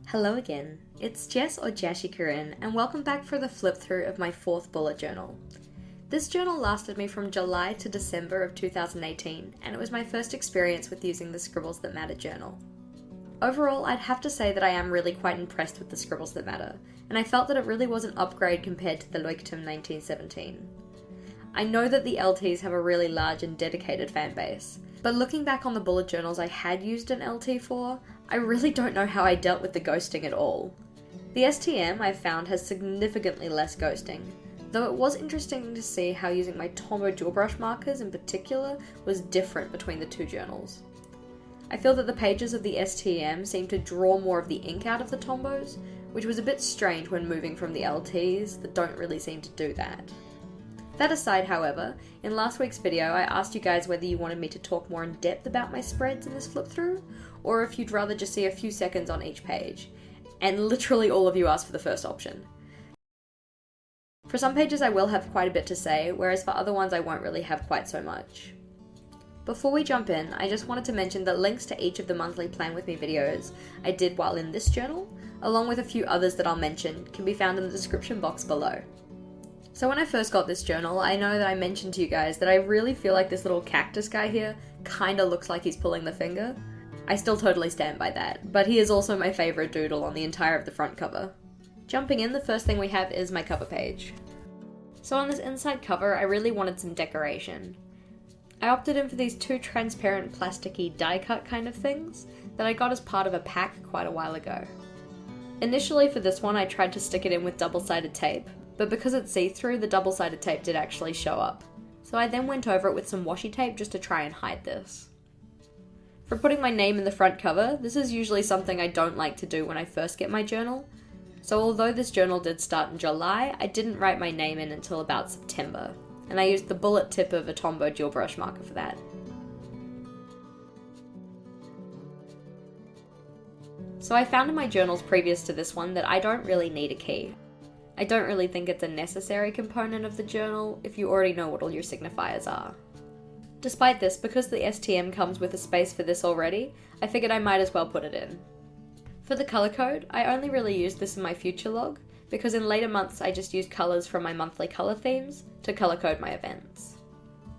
Hello again, it's Jess or JashiiCorrin, and welcome back for the flip through of my 4th bullet journal. This journal lasted me from July to December of 2018, and it was my first experience with using the Scribbles That Matter journal. Overall, I'd have to say that I am really quite impressed with the Scribbles That Matter, and I felt that it really was an upgrade compared to the Leuchtturm 1917. I know that the LTs have a really large and dedicated fan base, but looking back on the bullet journals I had used an LT for, I really don't know how I dealt with the ghosting at all. The STM I've found has significantly less ghosting, though it was interesting to see how using my Tombow dual brush markers in particular was different between the two journals. I feel that the pages of the STM seem to draw more of the ink out of the Tombows, which was a bit strange when moving from the LTs that don't really seem to do that. That aside, however, in last week's video I asked you guys whether you wanted me to talk more in depth about my spreads in this flip through, or if you'd rather just see a few seconds on each page, and literally all of you asked for the first option. For some pages I will have quite a bit to say, whereas for other ones I won't really have quite so much. Before we jump in, I just wanted to mention that links to each of the monthly Plan With Me videos I did while in this journal, along with a few others that I'll mention, can be found in the description box below. So when I first got this journal, I know that I mentioned to you guys that I really feel like this little cactus guy here kinda looks like he's pulling the finger. I still totally stand by that, but he is also my favourite doodle on the entire of the front cover. Jumping in, the first thing we have is my cover page. So on this inside cover, I really wanted some decoration. I opted in for these two transparent plasticky die cut kind of things that I got as part of a pack quite a while ago. Initially for this one I tried to stick it in with double-sided tape, but because it's see-through, the double-sided tape did actually show up. So I then went over it with some washi tape just to try and hide this. For putting my name in the front cover, this is usually something I don't like to do when I first get my journal. So although this journal did start in July, I didn't write my name in until about September, and I used the bullet tip of a Tombow dual brush marker for that. So I found in my journals previous to this one that I don't really need a key. I don't really think it's a necessary component of the journal if you already know what all your signifiers are. Despite this, because the STM comes with a space for this already, I figured I might as well put it in. For the colour code, I only really used this in my future log, because in later months I just used colours from my monthly colour themes to colour code my events.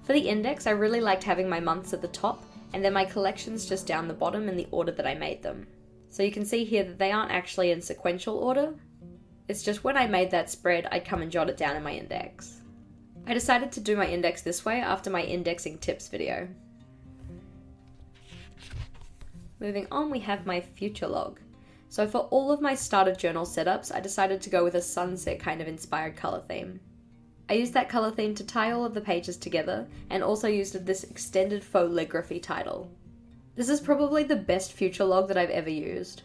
For the index, I really liked having my months at the top, and then my collections just down the bottom in the order that I made them. So you can see here that they aren't actually in sequential order. It's just when I made that spread, I'd come and jot it down in my index. I decided to do my index this way after my indexing tips video. Moving on, we have my future log. So for all of my starter journal setups, I decided to go with a sunset kind of inspired colour theme. I used that colour theme to tie all of the pages together, and also used this extended faux calligraphy title. This is probably the best future log that I've ever used.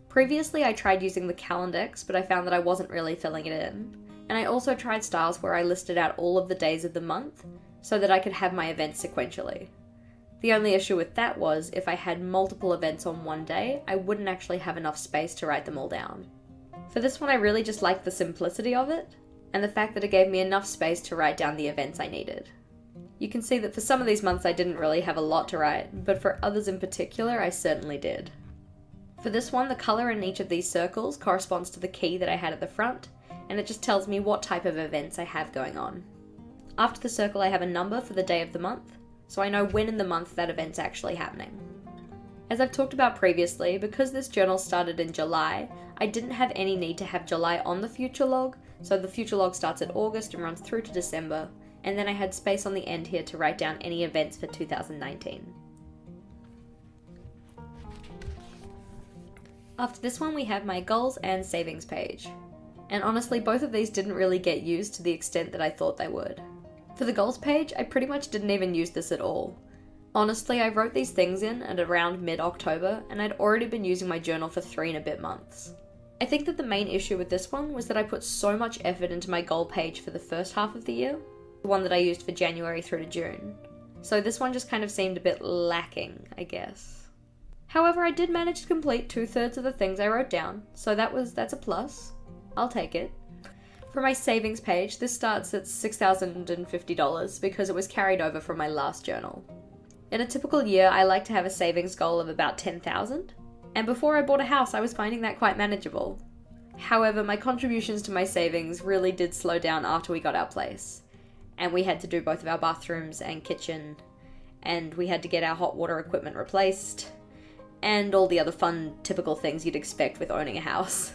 Previously I tried using the Calendex, but I found that I wasn't really filling it in. And I also tried styles where I listed out all of the days of the month, so that I could have my events sequentially. The only issue with that was, if I had multiple events on one day, I wouldn't actually have enough space to write them all down. For this one I really just liked the simplicity of it, and the fact that it gave me enough space to write down the events I needed. You can see that for some of these months I didn't really have a lot to write, but for others in particular I certainly did. For this one, the colour in each of these circles corresponds to the key that I had at the front, and it just tells me what type of events I have going on. After the circle I have a number for the day of the month, so I know when in the month that event's actually happening. As I've talked about previously, because this journal started in July, I didn't have any need to have July on the future log, so the future log starts at August and runs through to December, and then I had space on the end here to write down any events for 2019. After this one we have my goals and savings page. And honestly, both of these didn't really get used to the extent that I thought they would. For the goals page, I pretty much didn't even use this at all. Honestly, I wrote these things in at around mid-October, and I'd already been using my journal for 3 and a bit months. I think that the main issue with this one was that I put so much effort into my goal page for the first half of the year, the one that I used for January through to June. So this one just kind of seemed a bit lacking, I guess. However, I did manage to complete 2/3 of the things I wrote down, so that's a plus. I'll take it. For my savings page, this starts at $6,050 because it was carried over from my last journal. In a typical year, I like to have a savings goal of about $10,000. And before I bought a house, I was finding that quite manageable. However, my contributions to my savings really did slow down after we got our place. And we had to do both of our bathrooms and kitchen, and we had to get our hot water equipment replaced, and all the other fun, typical things you'd expect with owning a house.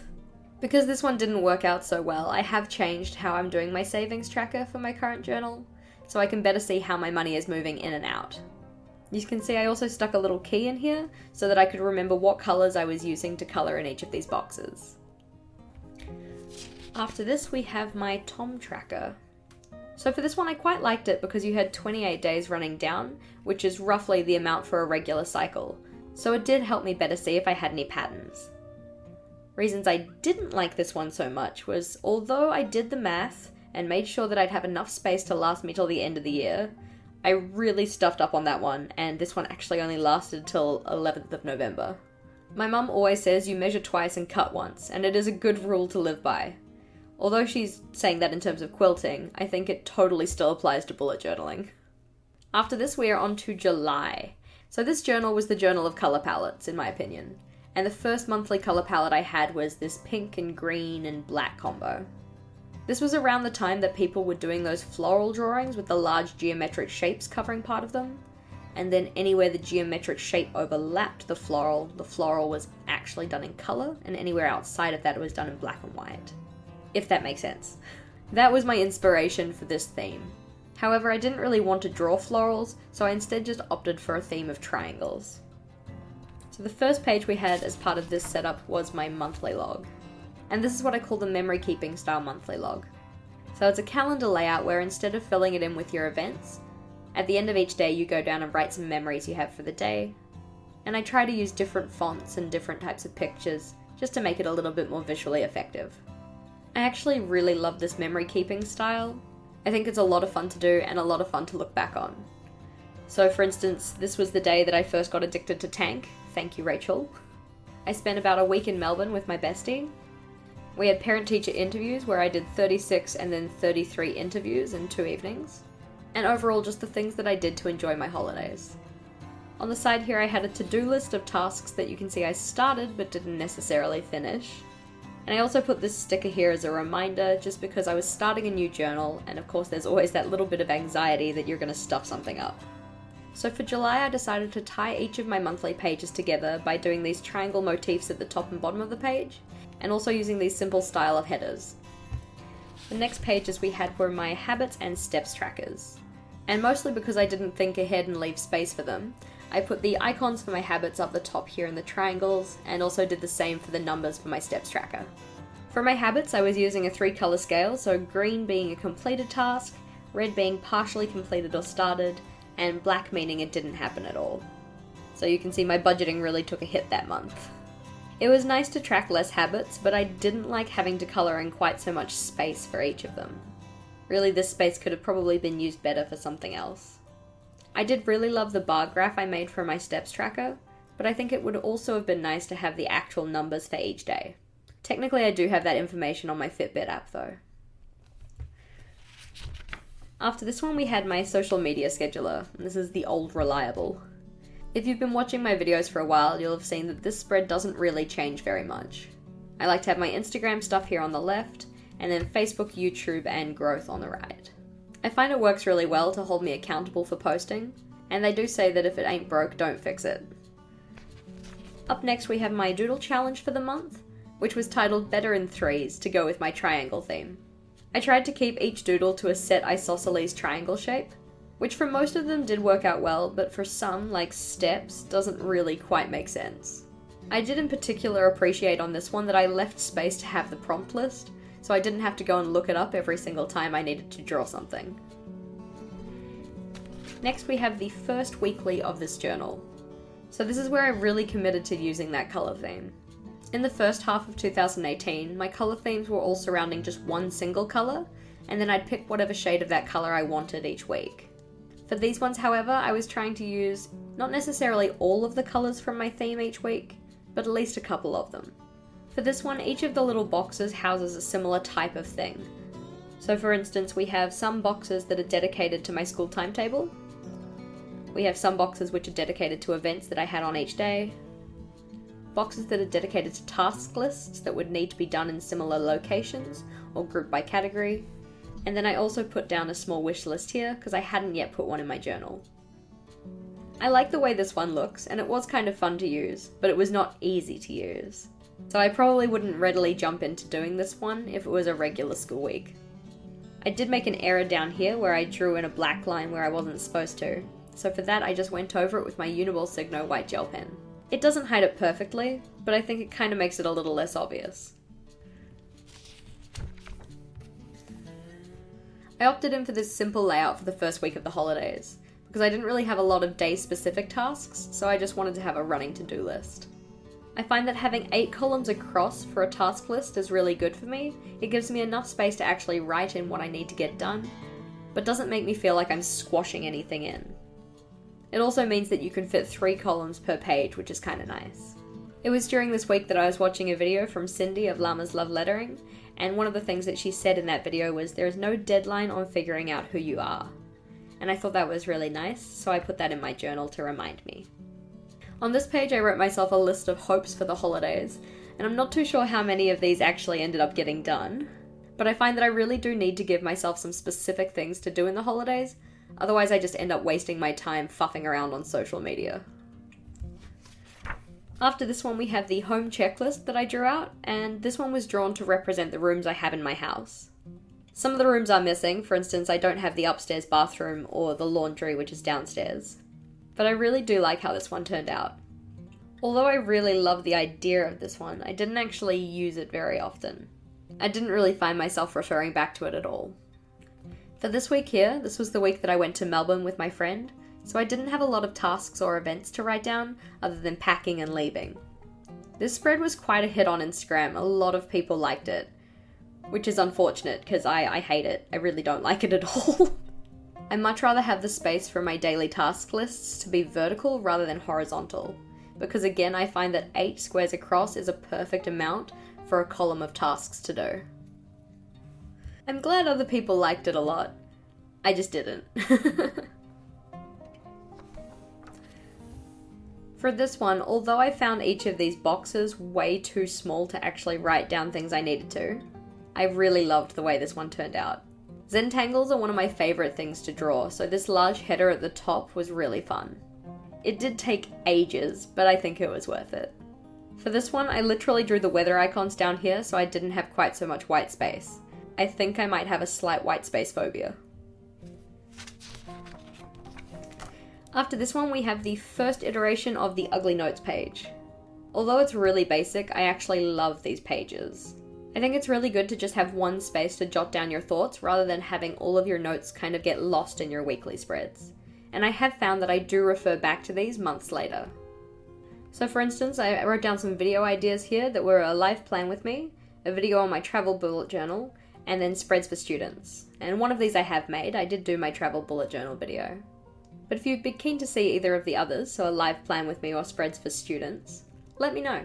Because this one didn't work out so well, I have changed how I'm doing my savings tracker for my current journal, so I can better see how my money is moving in and out. You can see I also stuck a little key in here, so that I could remember what colours I was using to colour in each of these boxes. After this, we have my Tom tracker. So for this one, I quite liked it because you had 28 days running down, which is roughly the amount for a regular cycle, so it did help me better see if I had any patterns. Reasons I didn't like this one so much was, although I did the math and made sure that I'd have enough space to last me till the end of the year, I really stuffed up on that one, and this one actually only lasted till 11th of November. My mum always says you measure twice and cut once, and it is a good rule to live by. Although she's saying that in terms of quilting, I think it totally still applies to bullet journaling. After this, we are on to July. So this journal was the journal of colour palettes, in my opinion. And the first monthly colour palette I had was this pink and green and black combo. This was around the time that people were doing those floral drawings with the large geometric shapes covering part of them. And then anywhere the geometric shape overlapped the floral was actually done in colour, and anywhere outside of that it was done in black and white. If that makes sense. That was my inspiration for this theme. However, I didn't really want to draw florals, so I instead just opted for a theme of triangles. So the first page we had as part of this setup was my monthly log. And this is what I call the memory keeping style monthly log. So it's a calendar layout where instead of filling it in with your events, at the end of each day you go down and write some memories you have for the day. And I try to use different fonts and different types of pictures just to make it a little bit more visually effective. I actually really love this memory keeping style. I think it's a lot of fun to do and a lot of fun to look back on. So for instance, this was the day that I first got addicted to Tank. Thank you, Rachel. I spent about a week in Melbourne with my bestie. We had parent-teacher interviews where I did 36 and then 33 interviews in 2 evenings. And overall, just the things that I did to enjoy my holidays. On the side here, I had a to-do list of tasks that you can see I started but didn't necessarily finish. And I also put this sticker here as a reminder just because I was starting a new journal, and of course there's always that little bit of anxiety that you're going to stuff something up. So for July I decided to tie each of my monthly pages together by doing these triangle motifs at the top and bottom of the page, and also using these simple style of headers. The next pages we had were my habits and steps trackers. And mostly because I didn't think ahead and leave space for them, I put the icons for my habits up the top here in the triangles, and also did the same for the numbers for my steps tracker. For my habits, I was using a 3-colour scale, so green being a completed task, red being partially completed or started, and black meaning it didn't happen at all. So you can see my budgeting really took a hit that month. It was nice to track less habits, but I didn't like having to colour in quite so much space for each of them. Really, this space could have probably been used better for something else. I did really love the bar graph I made for my steps tracker, but I think it would also have been nice to have the actual numbers for each day. Technically, I do have that information on my Fitbit app though. After this one, we had my social media scheduler, and this is the old reliable. If you've been watching my videos for a while, you'll have seen that this spread doesn't really change very much. I like to have my Instagram stuff here on the left, and then Facebook, YouTube, and growth on the right. I find it works really well to hold me accountable for posting, and they do say that if it ain't broke, don't fix it. Up next we have my doodle challenge for the month, which was titled Better in Threes to go with my triangle theme. I tried to keep each doodle to a set isosceles triangle shape, which for most of them did work out well, but for some, like steps, doesn't really quite make sense. I did in particular appreciate on this one that I left space to have the prompt list, so I didn't have to go and look it up every single time I needed to draw something. Next we have the first weekly of this journal. So this is where I really committed to using that colour theme. In the first half of 2018, my colour themes were all surrounding just one single colour, and then I'd pick whatever shade of that colour I wanted each week. For these ones, however, I was trying to use not necessarily all of the colours from my theme each week, but at least a couple of them. For this one, each of the little boxes houses a similar type of thing. So for instance, we have some boxes that are dedicated to my school timetable. We have some boxes which are dedicated to events that I had on each day. boxes that are dedicated to task lists that would need to be done in similar locations or grouped by category. And then I also put down a small wish list here because I hadn't yet put one in my journal. I like the way this one looks, and it was kind of fun to use, but it was not easy to use. So I probably wouldn't readily jump into doing this one if it was a regular school week. I did make an error down here where I drew in a black line where I wasn't supposed to, so for that I just went over it with my Uniball Signo white gel pen. It doesn't hide it perfectly, but I think it kind of makes it a little less obvious. I opted in for this simple layout for the first week of the holidays, because I didn't really have a lot of day-specific tasks, so I just wanted to have a running to-do list. I find that having 8 columns across for a task list is really good for me. It gives me enough space to actually write in what I need to get done, but doesn't make me feel like I'm squashing anything in. It also means that you can fit 3 columns per page, which is kind of nice. It was during this week that I was watching a video from Cindy of Llama's Love Lettering, and one of the things that she said in that video was there is no deadline on figuring out who you are. And I thought that was really nice, so I put that in my journal to remind me. On this page I wrote myself a list of hopes for the holidays, and I'm not too sure how many of these actually ended up getting done, but I find that I really do need to give myself some specific things to do in the holidays, otherwise I just end up wasting my time fuffing around on social media. After this one we have the home checklist that I drew out, and this one was drawn to represent the rooms I have in my house. Some of the rooms are missing, for instance I don't have the upstairs bathroom or the laundry which is downstairs. But I really do like how this one turned out. Although I really love the idea of this one, I didn't actually use it very often. I didn't really find myself referring back to it at all. For this week here, this was the week that I went to Melbourne with my friend, so I didn't have a lot of tasks or events to write down other than packing and leaving. This spread was quite a hit on Instagram, a lot of people liked it. Which is unfortunate, because I hate it. I really don't like it at all. I much rather have the space for my daily task lists to be vertical rather than horizontal, because again I find that 8 squares across is a perfect amount for a column of tasks to do. I'm glad other people liked it a lot. I just didn't. For this one, although I found each of these boxes way too small to actually write down things I needed to, I really loved the way this one turned out. Zentangles are one of my favourite things to draw, so this large header at the top was really fun. It did take ages, but I think it was worth it. For this one, I literally drew the weather icons down here so I didn't have quite so much white space. I think I might have a slight white space phobia. After this one, we have the first iteration of the Ugly Notes page. Although it's really basic, I actually love these pages. I think it's really good to just have one space to jot down your thoughts rather than having all of your notes kind of get lost in your weekly spreads. And I have found that I do refer back to these months later. So for instance, I wrote down some video ideas here that were a life plan with me, a video on my travel bullet journal, and then spreads for students. And one of these I have made. I did do my travel bullet journal video. But if you'd be keen to see either of the others, so a live plan with me or spreads for students, let me know.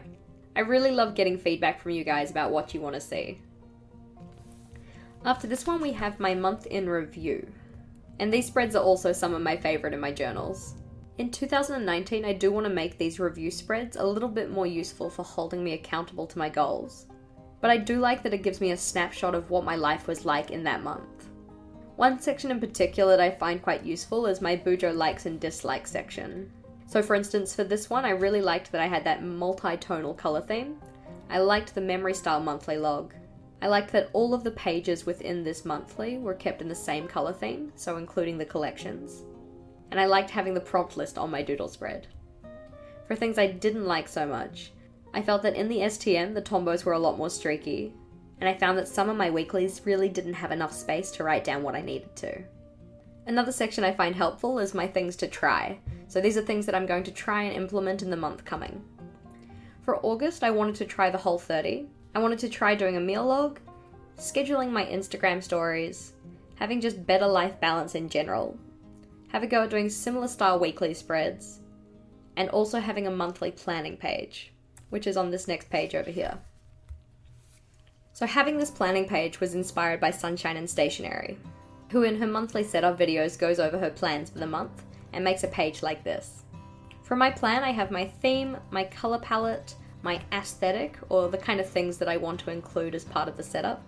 I really love getting feedback from you guys about what you want to see. After this one we have my month in review. And these spreads are also some of my favourite in my journals. In 2019 I do want to make these review spreads a little bit more useful for holding me accountable to my goals. But I do like that it gives me a snapshot of what my life was like in that month. One section in particular that I find quite useful is my Bujo likes and dislikes section. So for instance, for this one, I really liked that I had that multi-tonal colour theme. I liked the memory style monthly log. I liked that all of the pages within this monthly were kept in the same colour theme, so including the collections. And I liked having the prompt list on my doodle spread. For things I didn't like so much, I felt that in the STM, the Tombows were a lot more streaky, and I found that some of my weeklies really didn't have enough space to write down what I needed to. Another section I find helpful is my things to try. So these are things that I'm going to try and implement in the month coming. For August, I wanted to try the Whole30. I wanted to try doing a meal log, scheduling my Instagram stories, having just better life balance in general, have a go at doing similar style weekly spreads, and also having a monthly planning page, which is on this next page over here. So having this planning page was inspired by Sunshine and Stationery, who in her monthly setup videos goes over her plans for the month and makes a page like this. For my plan, I have my theme, my colour palette, my aesthetic, or the kind of things that I want to include as part of the setup.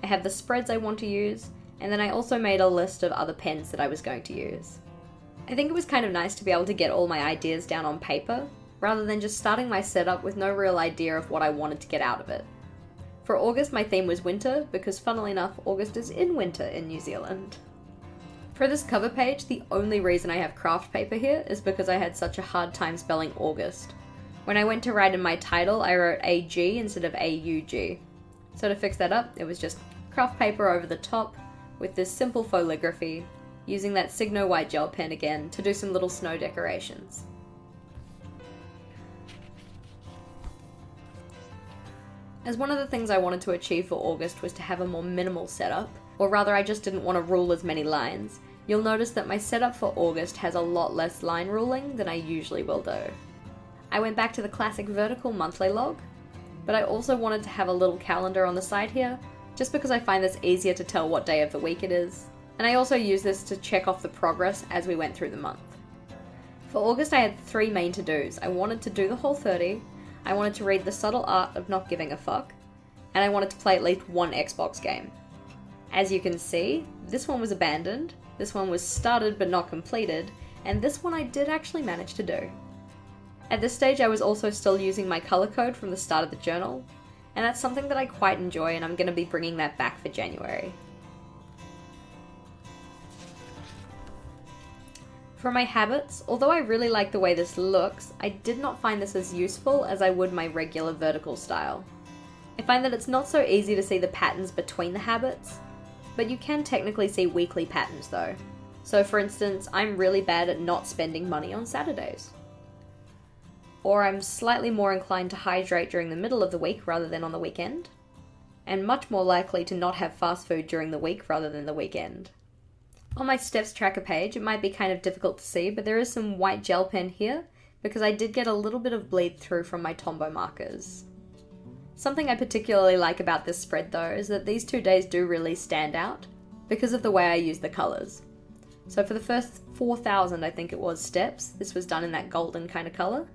I have the spreads I want to use, and then I also made a list of other pens that I was going to use. I think it was kind of nice to be able to get all my ideas down on paper, rather than just starting my setup with no real idea of what I wanted to get out of it. For August, my theme was winter, because funnily enough, August is in winter in New Zealand. For this cover page, the only reason I have craft paper here is because I had such a hard time spelling August. When I went to write in my title, I wrote AG instead of AUG. So to fix that up, it was just craft paper over the top with this simple foligraphy, using that Signo white gel pen again to do some little snow decorations. As one of the things I wanted to achieve for August was to have a more minimal setup, or rather I just didn't want to rule as many lines, you'll notice that my setup for August has a lot less line ruling than I usually will do. I went back to the classic vertical monthly log, but I also wanted to have a little calendar on the side here, just because I find this easier to tell what day of the week it is, and I also use this to check off the progress as we went through the month. For August I had 3 main to-dos. I wanted to do the Whole30, I wanted to read The Subtle Art of Not Giving a Fuck, and I wanted to play at least one Xbox game. As you can see, this one was abandoned, this one was started but not completed, and this one I did actually manage to do. At this stage I was also still using my colour code from the start of the journal, and that's something that I quite enjoy, and I'm going to be bringing that back for January. For my habits, although I really like the way this looks, I did not find this as useful as I would my regular vertical style. I find that it's not so easy to see the patterns between the habits, but you can technically see weekly patterns though. So for instance, I'm really bad at not spending money on Saturdays. Or I'm slightly more inclined to hydrate during the middle of the week rather than on the weekend, and much more likely to not have fast food during the week rather than the weekend. On my steps tracker page, it might be kind of difficult to see, but there is some white gel pen here because I did get a little bit of bleed through from my Tombow markers. Something I particularly like about this spread though is that these 2 days do really stand out because of the way I use the colours. So for the first 4,000 I think it was steps, this was done in that golden kind of colour.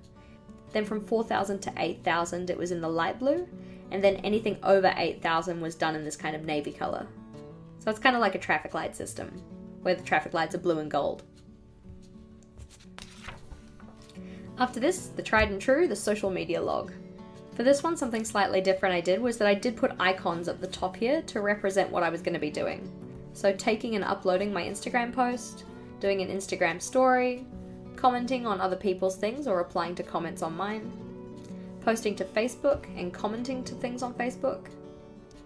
Then from 4,000 to 8,000 it was in the light blue, and then anything over 8,000 was done in this kind of navy colour. So it's kind of like a traffic light system, where the traffic lights are blue and gold. After this, the tried and true, the social media log. For this one, something slightly different I did was that I did put icons at the top here to represent what I was going to be doing. So taking and uploading my Instagram post, doing an Instagram story, commenting on other people's things or replying to comments on mine, posting to Facebook and commenting to things on Facebook,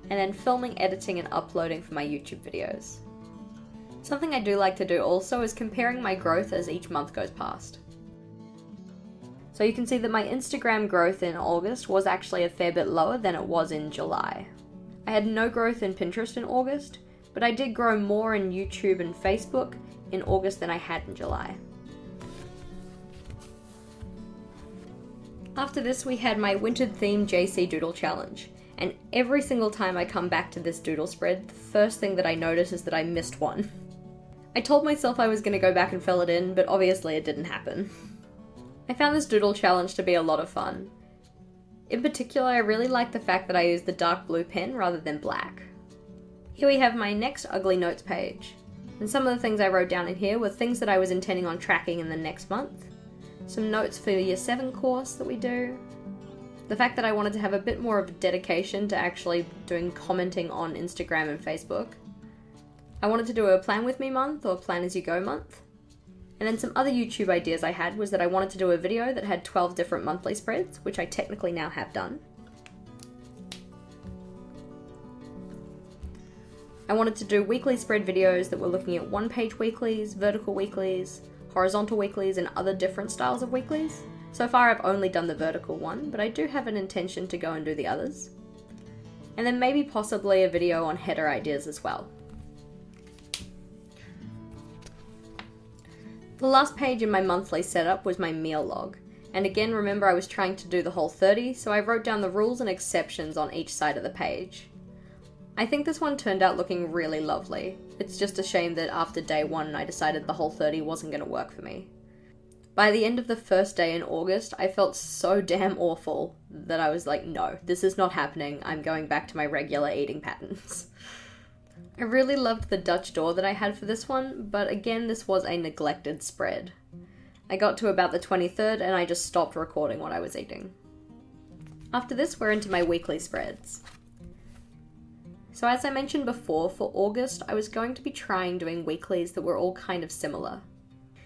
and then filming, editing, and uploading for my YouTube videos. Something I do like to do also is comparing my growth as each month goes past. So you can see that my Instagram growth in August was actually a fair bit lower than it was in July. I had no growth in Pinterest in August, but I did grow more in YouTube and Facebook in August than I had in July. After this we had my winter themed JC Doodle challenge, and every single time I come back to this doodle spread, the first thing that I notice is that I missed one. I told myself I was going to go back and fill it in, but obviously it didn't happen. I found this doodle challenge to be a lot of fun. In particular, I really like the fact that I used the dark blue pen rather than black. Here we have my next ugly notes page, and some of the things I wrote down in here were things that I was intending on tracking in the next month, some notes for the Year 7 course that we do, the fact that I wanted to have a bit more of a dedication to actually doing commenting on Instagram and Facebook. I wanted to do a plan with me month or plan as you go month. And then some other YouTube ideas I had was that I wanted to do a video that had 12 different monthly spreads, which I technically now have done. I wanted to do weekly spread videos that were looking at one-page weeklies, vertical weeklies, horizontal weeklies, and other different styles of weeklies. So far I've only done the vertical one, but I do have an intention to go and do the others. And then maybe possibly a video on header ideas as well. The last page in my monthly setup was my meal log. And again, remember I was trying to do the Whole30, so I wrote down the rules and exceptions on each side of the page. I think this one turned out looking really lovely. It's just a shame that after day 1 I decided the Whole30 wasn't going to work for me. By the end of the first day in August, I felt so damn awful that I was like, no, this is not happening. I'm going back to my regular eating patterns. I really loved the Dutch door that I had for this one, but again, this was a neglected spread. I got to about the 23rd and I just stopped recording what I was eating. After this, we're into my weekly spreads. So as I mentioned before, for August, I was going to be trying doing weeklies that were all kind of similar.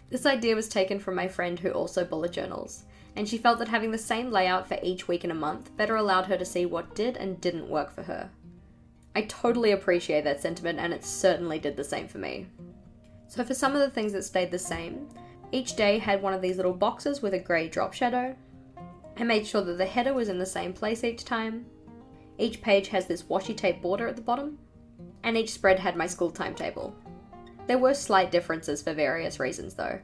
This idea was taken from my friend who also bullet journals, and she felt that having the same layout for each week in a month better allowed her to see what did and didn't work for her. I totally appreciate that sentiment, and it certainly did the same for me. So for some of the things that stayed the same, each day had one of these little boxes with a grey drop shadow. I made sure that the header was in the same place each time. Each page has this washi tape border at the bottom, and each spread had my school timetable. There were slight differences for various reasons though.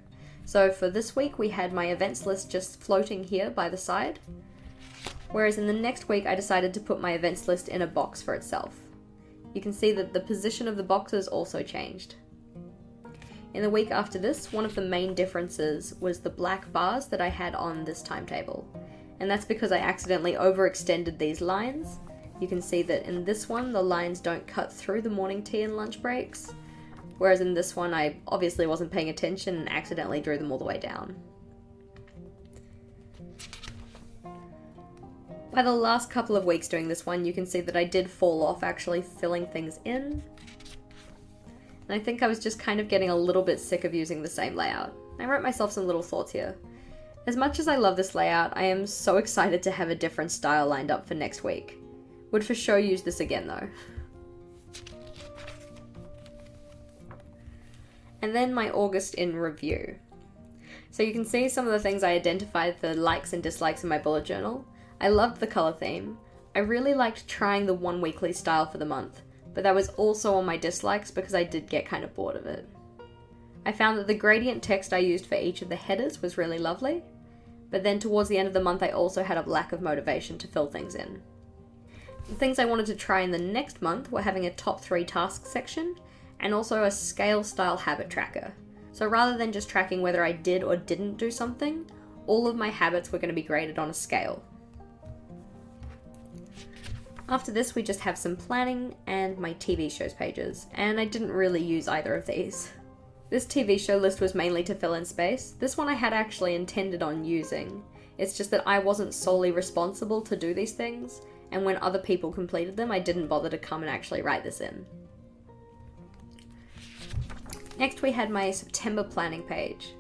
So for this week we had my events list just floating here by the side, whereas in the next week I decided to put my events list in a box for itself. You can see that the position of the boxes also changed. In the week after this, one of the main differences was the black bars that I had on this timetable, and that's because I accidentally overextended these lines. You can see that in this one the lines don't cut through the morning tea and lunch breaks, whereas in this one I obviously wasn't paying attention and accidentally drew them all the way down. By the last couple of weeks doing this one, you can see that I did fall off actually filling things in. And I think I was just kind of getting a little bit sick of using the same layout. I wrote myself some little thoughts here. As much as I love this layout, I am so excited to have a different style lined up for next week. Would for sure use this again though. And then my August in review. So you can see some of the things I identified the likes and dislikes in my bullet journal. I loved the colour theme. I really liked trying the one weekly style for the month, but that was also on my dislikes because I did get kind of bored of it. I found that the gradient text I used for each of the headers was really lovely, but then towards the end of the month I also had a lack of motivation to fill things in. The things I wanted to try in the next month were having a top 3 tasks section, and also a scale style habit tracker. So rather than just tracking whether I did or didn't do something, all of my habits were going to be graded on a scale. After this we just have some planning and my TV shows pages, and I didn't really use either of these. This TV show list was mainly to fill in space. This one I had actually intended on using. It's just that I wasn't solely responsible to do these things, and when other people completed them I didn't bother to come and actually write this in. Next we had my September planning page.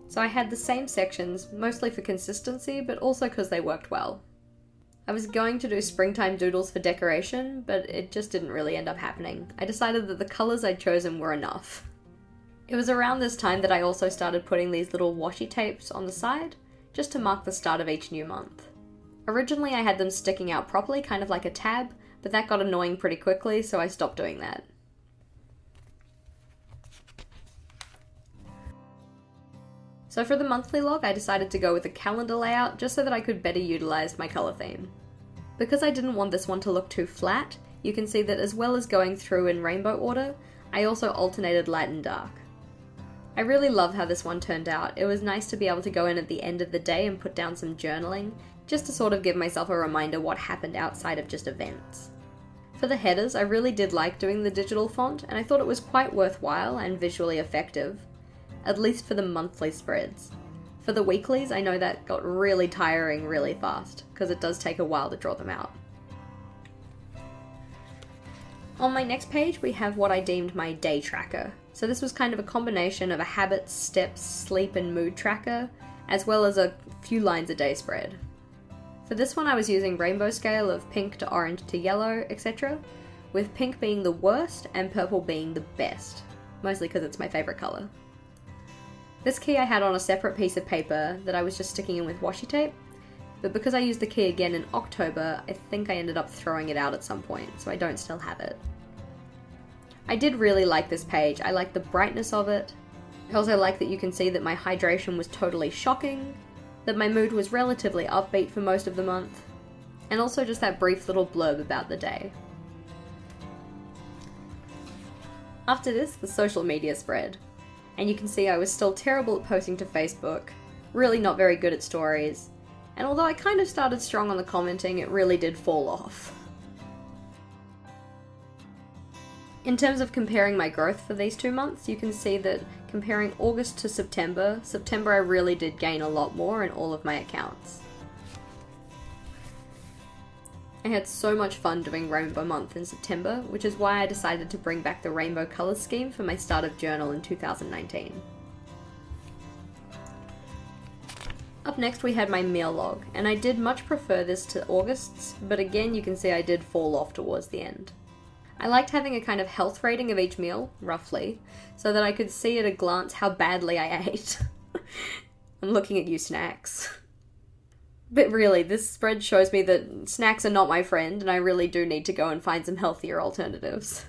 So I had the same sections, mostly for consistency, but also because they worked well. I was going to do springtime doodles for decoration, but it just didn't really end up happening. I decided that the colours I'd chosen were enough. It was around this time that I also started putting these little washi tapes on the side, just to mark the start of each new month. Originally I had them sticking out properly, kind of like a tab, but that got annoying pretty quickly, so I stopped doing that. So for the monthly log, I decided to go with a calendar layout just so that I could better utilise my colour theme. Because I didn't want this one to look too flat, you can see that as well as going through in rainbow order, I also alternated light and dark. I really love how this one turned out. It was nice to be able to go in at the end of the day and put down some journaling, just to sort of give myself a reminder what happened outside of just events. For the headers, I really did like doing the digital font, and I thought it was quite worthwhile and visually effective. At least for the monthly spreads. For the weeklies, I know that got really tiring really fast, because it does take a while to draw them out. On my next page, we have what I deemed my day tracker. So this was kind of a combination of a habits, steps, sleep and mood tracker, as well as a few lines a day spread. For this one I was using rainbow scale of pink to orange to yellow, etc., with pink being the worst and purple being the best, mostly because it's my favourite colour. This key I had on a separate piece of paper that I was just sticking in with washi tape, but because I used the key again in October, I think I ended up throwing it out at some point, so I don't still have it. I did really like this page. I like the brightness of it. I also like that you can see that my hydration was totally shocking, that my mood was relatively upbeat for most of the month, and also just that brief little blurb about the day. After this, the social media spread. And you can see I was still terrible at posting to Facebook. Really not very good at stories, and although I kind of started strong on the commenting, it really did fall off. In terms of comparing my growth for these 2 months, you can see that comparing August to September I really did gain a lot more in all of my accounts. I had so much fun doing Rainbow Month in September, which is why I decided to bring back the rainbow colour scheme for my start of journal in 2019. Up next we had my meal log, and I did much prefer this to August's, but again you can see I did fall off towards the end. I liked having a kind of health rating of each meal, roughly, so that I could see at a glance how badly I ate. I'm looking at you, snacks. But really, this spread shows me that snacks are not my friend, and I really do need to go and find some healthier alternatives.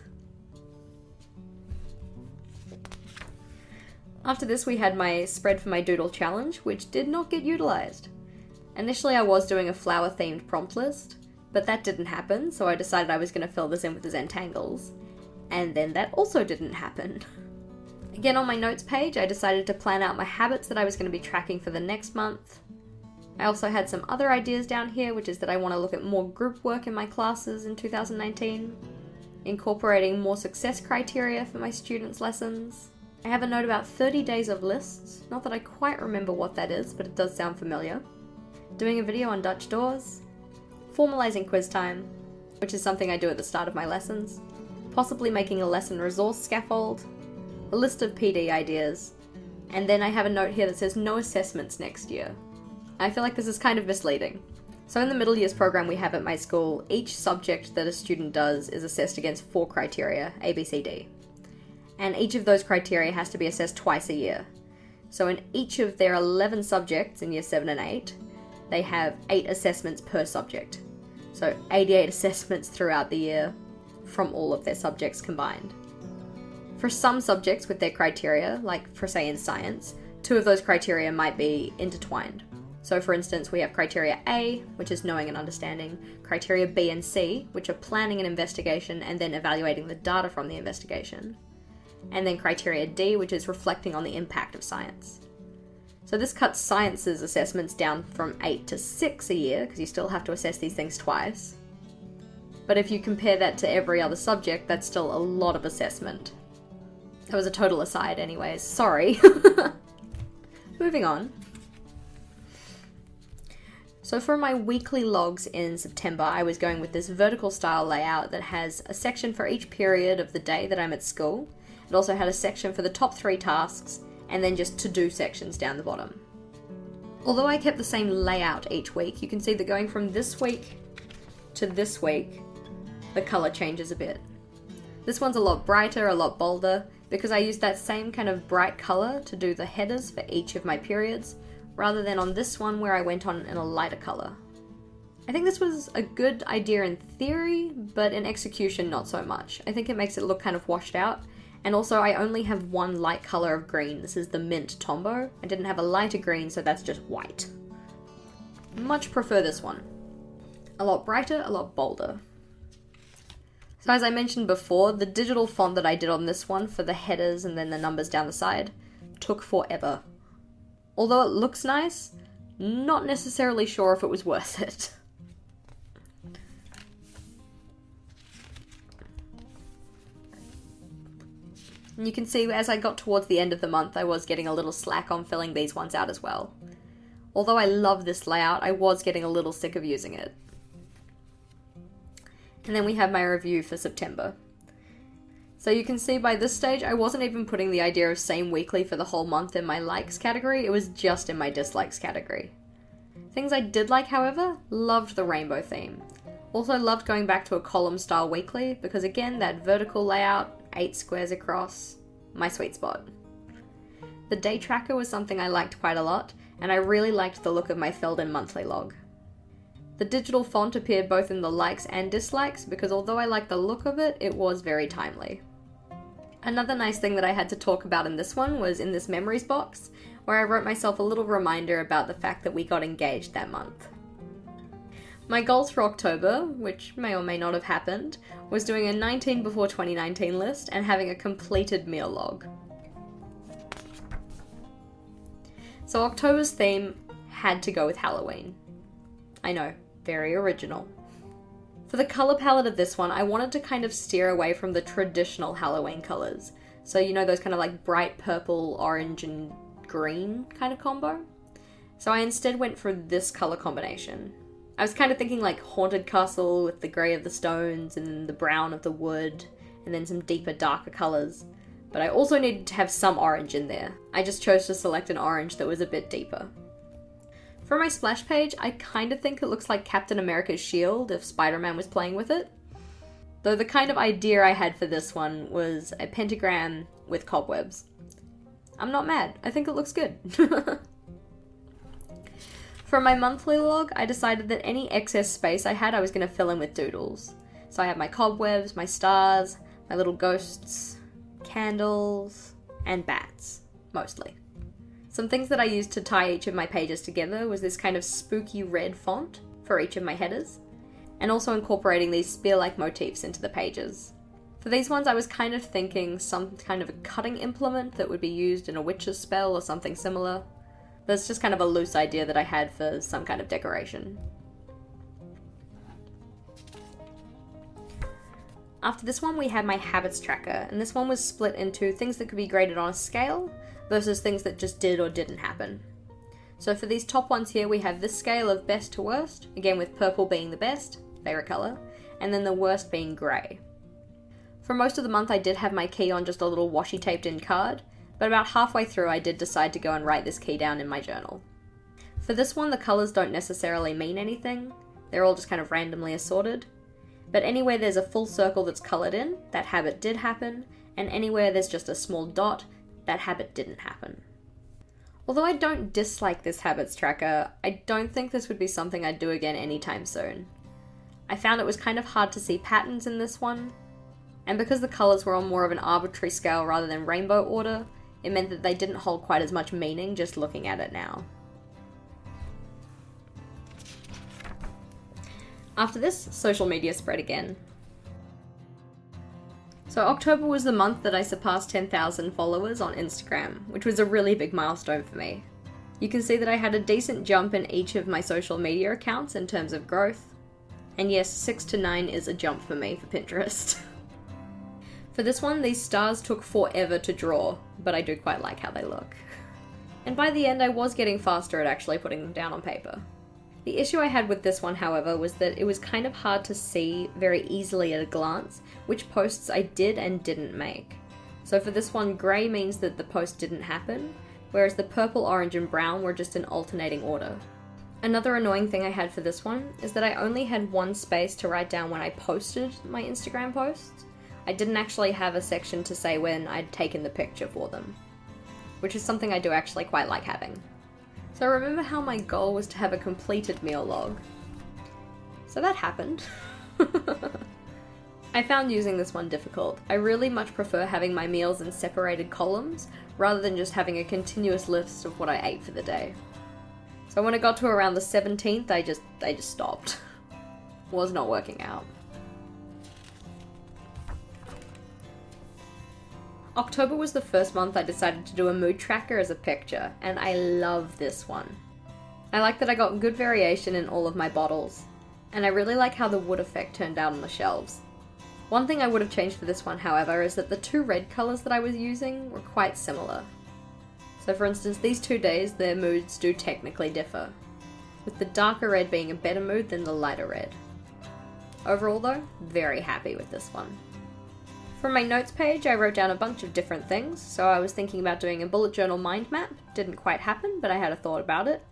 After this we had my spread for my Doodle challenge, which did not get utilised. Initially I was doing a flower themed prompt list, but that didn't happen, so I decided I was going to fill this in with the Zentangles. And then that also didn't happen. Again, on my notes page, I decided to plan out my habits that I was going to be tracking for the next month. I also had some other ideas down here, which is that I want to look at more group work in my classes in 2019, incorporating more success criteria for my students' lessons. I have a note about 30 days of lists, not that I quite remember what that is, but it does sound familiar. Doing a video on Dutch doors, formalizing quiz time, which is something I do at the start of my lessons, possibly making a lesson resource scaffold, a list of PD ideas, and then I have a note here that says no assessments next year. I feel like this is kind of misleading. So in the middle years program we have at my school, each subject that a student does is assessed against 4 criteria, A, B, C, D. And each of those criteria has to be assessed twice a year. So in each of their 11 subjects in year 7 and 8, they have 8 assessments per subject. So 88 assessments throughout the year from all of their subjects combined. For some subjects with their criteria, like for say in science, 2 of those criteria might be intertwined. So for instance, we have criteria A, which is knowing and understanding, criteria B and C, which are planning an investigation and then evaluating the data from the investigation, and then criteria D, which is reflecting on the impact of science. So this cuts science's assessments down from 8 to 6 a year, because you still have to assess these things twice. But if you compare that to every other subject, that's still a lot of assessment. That was a total aside anyways, sorry. Moving on. So for my weekly logs in September, I was going with this vertical style layout that has a section for each period of the day that I'm at school. It also had a section for the top 3 tasks, and then just to-do sections down the bottom. Although I kept the same layout each week, you can see that going from this week to this week, the colour changes a bit. This one's a lot brighter, a lot bolder, because I used that same kind of bright colour to do the headers for each of my periods, rather than on this one where I went on in a lighter colour. I think this was a good idea in theory, but in execution not so much. I think it makes it look kind of washed out. And also I only have one light colour of green. This is the mint Tombow. I didn't have a lighter green, so that's just white. Much prefer this one. A lot brighter, a lot bolder. So as I mentioned before, the digital font that I did on this one for the headers and then the numbers down the side took forever. Although it looks nice, not necessarily sure if it was worth it. And you can see as I got towards the end of the month, I was getting a little slack on filling these ones out as well. Although I love this layout, I was getting a little sick of using it. And then we have my review for September. So you can see by this stage, I wasn't even putting the idea of same weekly for the whole month in my likes category, it was just in my dislikes category. Things I did like, however, loved the rainbow theme. Also loved going back to a column style weekly, because again, that vertical layout, 8 squares across, my sweet spot. The day tracker was something I liked quite a lot, and I really liked the look of my filled in monthly log. The digital font appeared both in the likes and dislikes, because although I liked the look of it, it was very timely. Another nice thing that I had to talk about in this one was in this memories box, where I wrote myself a little reminder about the fact that we got engaged that month. My goals for October, which may or may not have happened, was doing a 19 before 2019 list and having a completed meal log. So October's theme had to go with Halloween. I know, very original. For the colour palette of this one, I wanted to kind of steer away from the traditional Halloween colours. So you know those kind of like bright purple, orange and green kind of combo? So I instead went for this colour combination. I was kind of thinking like Haunted Castle with the grey of the stones and the brown of the wood, and then some deeper, darker colours. But I also needed to have some orange in there. I just chose to select an orange that was a bit deeper. For my splash page, I kind of think it looks like Captain America's shield if Spider-Man was playing with it. Though the kind of idea I had for this one was a pentagram with cobwebs. I'm not mad, I think it looks good. For my monthly log, I decided that any excess space I had I was going to fill in with doodles. So I have my cobwebs, my stars, my little ghosts, candles, and bats, mostly. Some things that I used to tie each of my pages together was this kind of spooky red font for each of my headers, and also incorporating these spear-like motifs into the pages. For these ones I was kind of thinking some kind of a cutting implement that would be used in a witch's spell or something similar. But it's just kind of a loose idea that I had for some kind of decoration. After this one we had my habits tracker, and this one was split into things that could be graded on a scale versus things that just did or didn't happen. So for these top ones here we have this scale of best to worst, again with purple being the best, favourite colour, and then the worst being grey. For most of the month I did have my key on just a little washi taped in card, but about halfway through I did decide to go and write this key down in my journal. For this one the colours don't necessarily mean anything, they're all just kind of randomly assorted, but anywhere there's a full circle that's coloured in, that habit did happen, and anywhere there's just a small dot, that habit didn't happen. Although I don't dislike this habits tracker, I don't think this would be something I'd do again anytime soon. I found it was kind of hard to see patterns in this one, and because the colours were on more of an arbitrary scale rather than rainbow order, it meant that they didn't hold quite as much meaning just looking at it now. After this, social media spread again. So October was the month that I surpassed 10,000 followers on Instagram, which was a really big milestone for me. You can see that I had a decent jump in each of my social media accounts in terms of growth, and yes, 6 to 9 is a jump for me for Pinterest. For this one, these stars took forever to draw, but I do quite like how they look. And by the end I was getting faster at actually putting them down on paper. The issue I had with this one, however, was that it was kind of hard to see very easily at a glance which posts I did and didn't make. So for this one, grey means that the post didn't happen, whereas the purple, orange and brown were just in alternating order. Another annoying thing I had for this one is that I only had one space to write down when I posted my Instagram posts. I didn't actually have a section to say when I'd taken the picture for them, which is something I do actually quite like having. So remember how my goal was to have a completed meal log? So that happened. I found using this one difficult. I really much prefer having my meals in separated columns rather than just having a continuous list of what I ate for the day. So when it got to around the 17th, I just stopped. Was not working out. October was the first month I decided to do a mood tracker as a picture, and I love this one. I like that I got good variation in all of my bottles, and I really like how the wood effect turned out on the shelves. One thing I would have changed for this one, however, is that the two red colours that I was using were quite similar. So for instance, these 2 days, their moods do technically differ, with the darker red being a better mood than the lighter red. Overall though, very happy with this one. For my notes page, I wrote down a bunch of different things, so I was thinking about doing a bullet journal mind map. Didn't quite happen, but I had a thought about it.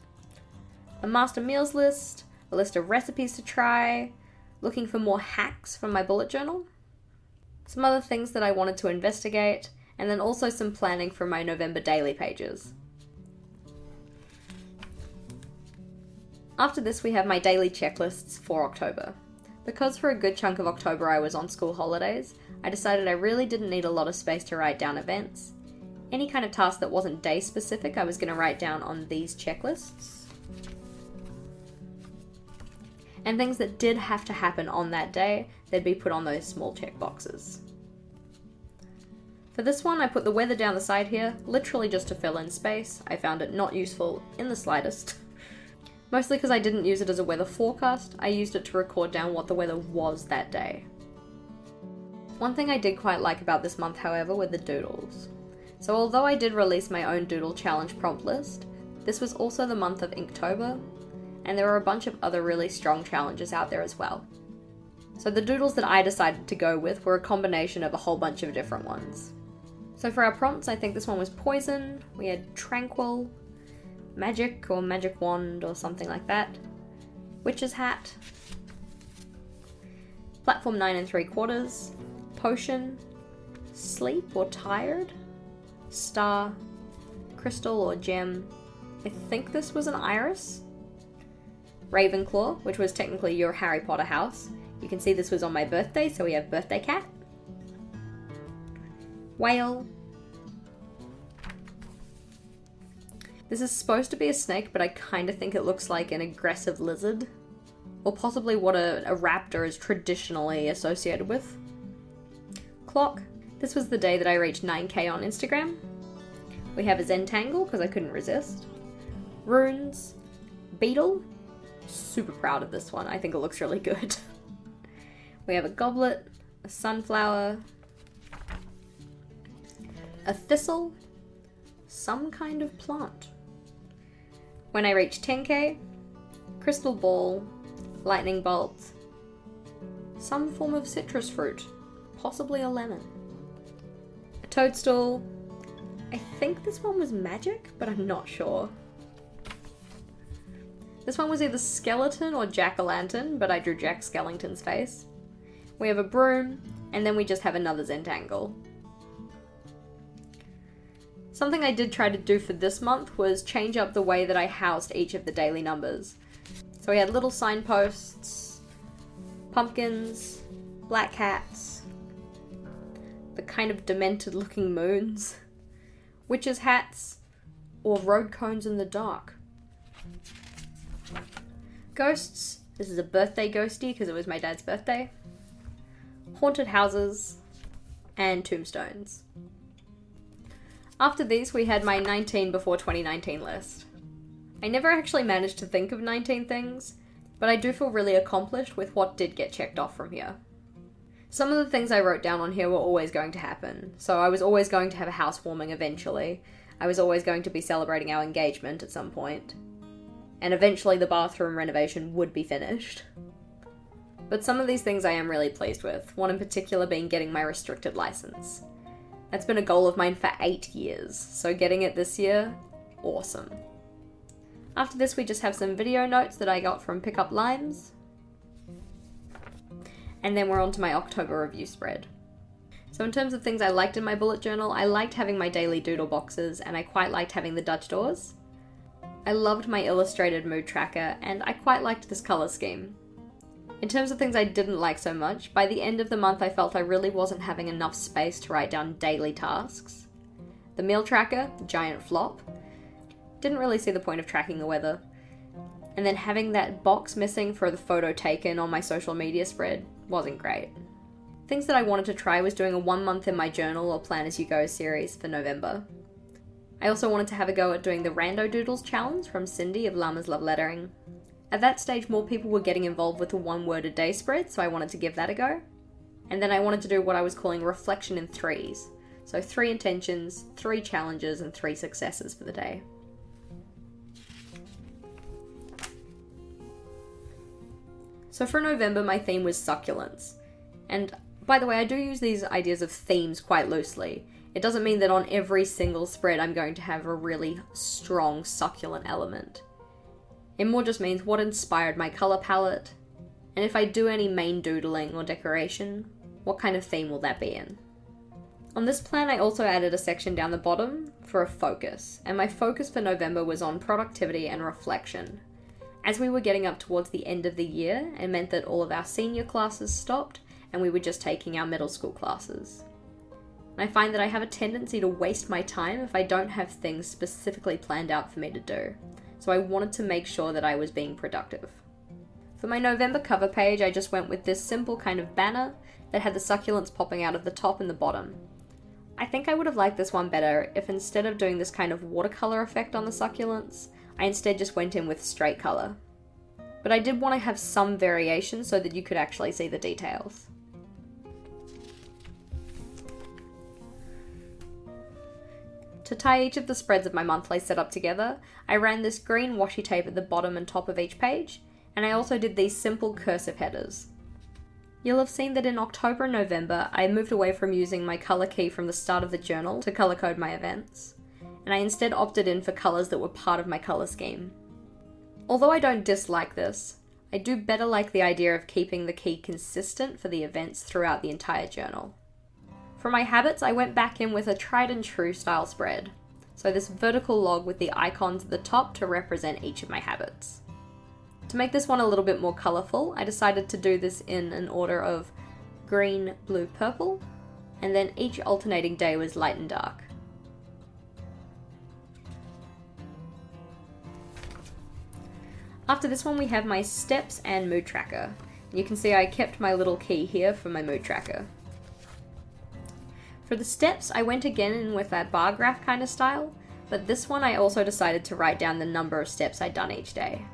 A master meals list, a list of recipes to try, looking for more hacks from my bullet journal, some other things that I wanted to investigate, and then also some planning for my November daily pages. After this, we have my daily checklists for October. Because for a good chunk of October I was on school holidays, I decided I really didn't need a lot of space to write down events. Any kind of task that wasn't day specific I was going to write down on these checklists. And things that did have to happen on that day, they'd be put on those small check boxes. For this one, I put the weather down the side here, literally just to fill in space. I found it not useful in the slightest. Mostly because I didn't use it as a weather forecast, I used it to record down what the weather was that day. One thing I did quite like about this month, however, were the doodles. So although I did release my own doodle challenge prompt list, this was also the month of Inktober, and there were a bunch of other really strong challenges out there as well. So the doodles that I decided to go with were a combination of a whole bunch of different ones. So for our prompts, I think this one was Poison, we had Tranquil, Magic or Magic Wand or something like that, Witch's Hat, Platform 9 3/4, Potion, Sleep or Tired, Star, Crystal or Gem, I think this was an Iris, Ravenclaw, which was technically your Harry Potter house. You can see this was on my birthday, so we have Birthday Cat, Whale. This is supposed to be a snake, but I kind of think it looks like an aggressive lizard. Or possibly what a raptor is traditionally associated with. Clock. This was the day that I reached 9k on Instagram. We have a Zentangle, because I couldn't resist. Runes. Beetle. Super proud of this one. I think it looks really good. We have a goblet, a sunflower, a thistle, some kind of plant. When I reach 10k, crystal ball, lightning bolt, some form of citrus fruit, possibly a lemon. A toadstool, I think this one was magic, but I'm not sure. This one was either skeleton or jack-o'-lantern, but I drew Jack Skellington's face. We have a broom, and then we just have another Zentangle. Something I did try to do for this month was change up the way that I housed each of the daily numbers. So we had little signposts, pumpkins, black cats, the kind of demented looking moons, witches' hats, or road cones in the dark. Ghosts, this is a birthday ghosty because it was my dad's birthday. Haunted houses, and tombstones. After these, we had my 19 before 2019 list. I never actually managed to think of 19 things, but I do feel really accomplished with what did get checked off from here. Some of the things I wrote down on here were always going to happen, so I was always going to have a housewarming eventually. I was always going to be celebrating our engagement at some point. And eventually the bathroom renovation would be finished. But some of these things I am really pleased with, one in particular being getting my restricted license. That's been a goal of mine for 8 years, so getting it this year, awesome. After this we just have some video notes that I got from Pick Up Limes. And then we're on to my October review spread. So in terms of things I liked in my bullet journal, I liked having my daily doodle boxes, and I quite liked having the Dutch doors. I loved my illustrated mood tracker, and I quite liked this colour scheme. In terms of things I didn't like so much, by the end of the month I felt I really wasn't having enough space to write down daily tasks. The meal tracker, giant flop. Didn't really see the point of tracking the weather. And then having that box missing for the photo taken on my social media spread wasn't great. Things that I wanted to try was doing a 1 month in my journal or plan as you go series for November. I also wanted to have a go at doing the Rando Doodles challenge from Cindy of Llama's Love Lettering. At that stage, more people were getting involved with the 1 word a day spread, so I wanted to give that a go. And then I wanted to do what I was calling reflection in 3s. So 3 intentions, 3 challenges, and 3 successes for the day. So for November, my theme was succulents. And by the way, I do use these ideas of themes quite loosely. It doesn't mean that on every single spread I'm going to have a really strong succulent element. It more just means what inspired my colour palette, and if I do any main doodling or decoration, what kind of theme will that be in? On this plan I also added a section down the bottom for a focus, and my focus for November was on productivity and reflection. As we were getting up towards the end of the year, it meant that all of our senior classes stopped and we were just taking our middle school classes. And I find that I have a tendency to waste my time if I don't have things specifically planned out for me to do. So I wanted to make sure that I was being productive. For my November cover page, I just went with this simple kind of banner that had the succulents popping out of the top and the bottom. I think I would have liked this one better if instead of doing this kind of watercolor effect on the succulents, I instead just went in with straight color. But I did want to have some variation so that you could actually see the details. To tie each of the spreads of my monthly setup together, I ran this green washi tape at the bottom and top of each page, and I also did these simple cursive headers. You'll have seen that in October and November, I moved away from using my colour key from the start of the journal to colour code my events, and I instead opted in for colours that were part of my colour scheme. Although I don't dislike this, I do better like the idea of keeping the key consistent for the events throughout the entire journal. For my habits, I went back in with a tried and true style spread, so this vertical log with the icons at the top to represent each of my habits. To make this one a little bit more colourful, I decided to do this in an order of green, blue, purple, and then each alternating day was light and dark. After this one we have my steps and mood tracker. You can see I kept my little key here for my mood tracker. For the steps, I went again in with that bar graph kind of style, but this one I also decided to write down the number of steps I'd done each day.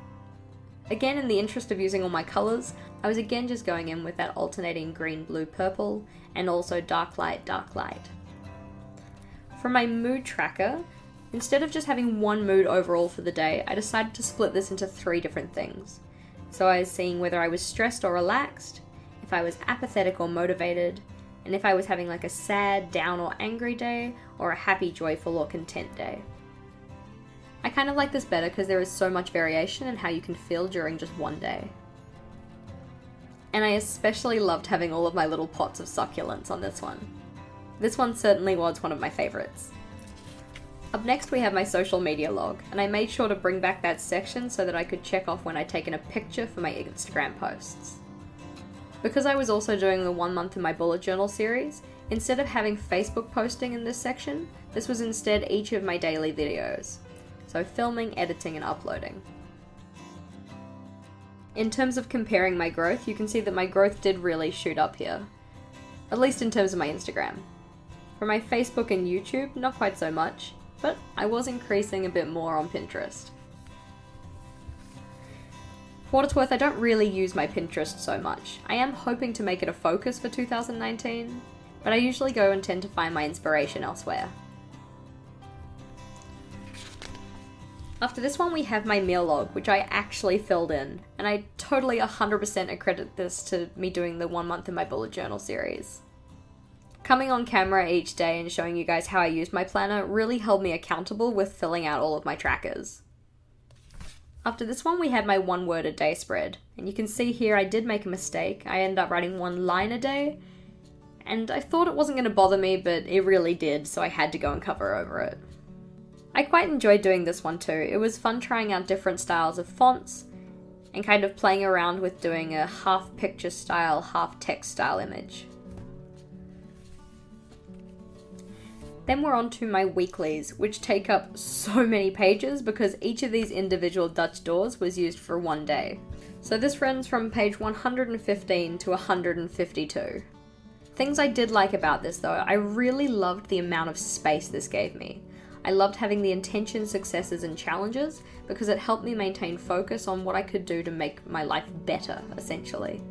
Again, in the interest of using all my colours, I was again just going in with that alternating green, blue, purple, and also dark light, dark light. For my mood tracker, instead of just having one mood overall for the day, I decided to split this into 3 different things. So I was seeing whether I was stressed or relaxed, if I was apathetic or motivated, and if I was having like a sad, down or angry day, or a happy, joyful or content day. I kind of like this better because there is so much variation in how you can feel during just one day. And I especially loved having all of my little pots of succulents on this one. This one certainly was one of my favourites. Up next we have my social media log, and I made sure to bring back that section so that I could check off when I'd taken a picture for my Instagram posts. Because I was also doing the 1 month in my bullet journal series, instead of having Facebook posting in this section, this was instead each of my daily videos. So filming, editing, and uploading. In terms of comparing my growth, you can see that my growth did really shoot up here. At least in terms of my Instagram. For my Facebook and YouTube, not quite so much, but I was increasing a bit more on Pinterest. For what it's worth, I don't really use my Pinterest so much. I am hoping to make it a focus for 2019, but I usually go and tend to find my inspiration elsewhere. After this one we have my meal log, which I actually filled in, and I totally 100% accredit this to me doing the 1 month in my bullet journal series. Coming on camera each day and showing you guys how I use my planner really held me accountable with filling out all of my trackers. After this one we had my 1 word a day spread, and you can see here I did make a mistake. I ended up writing 1 line a day, and I thought it wasn't going to bother me, but it really did, so I had to go and cover over it. I quite enjoyed doing this one too. It was fun trying out different styles of fonts, and kind of playing around with doing a half picture style, half text style image. Then we're on to my weeklies, which take up so many pages because each of these individual Dutch doors was used for 1 day. So this runs from page 115 to 152. Things I did like about this though, I really loved the amount of space this gave me. I loved having the intention, successes and challenges because it helped me maintain focus on what I could do to make my life better, essentially.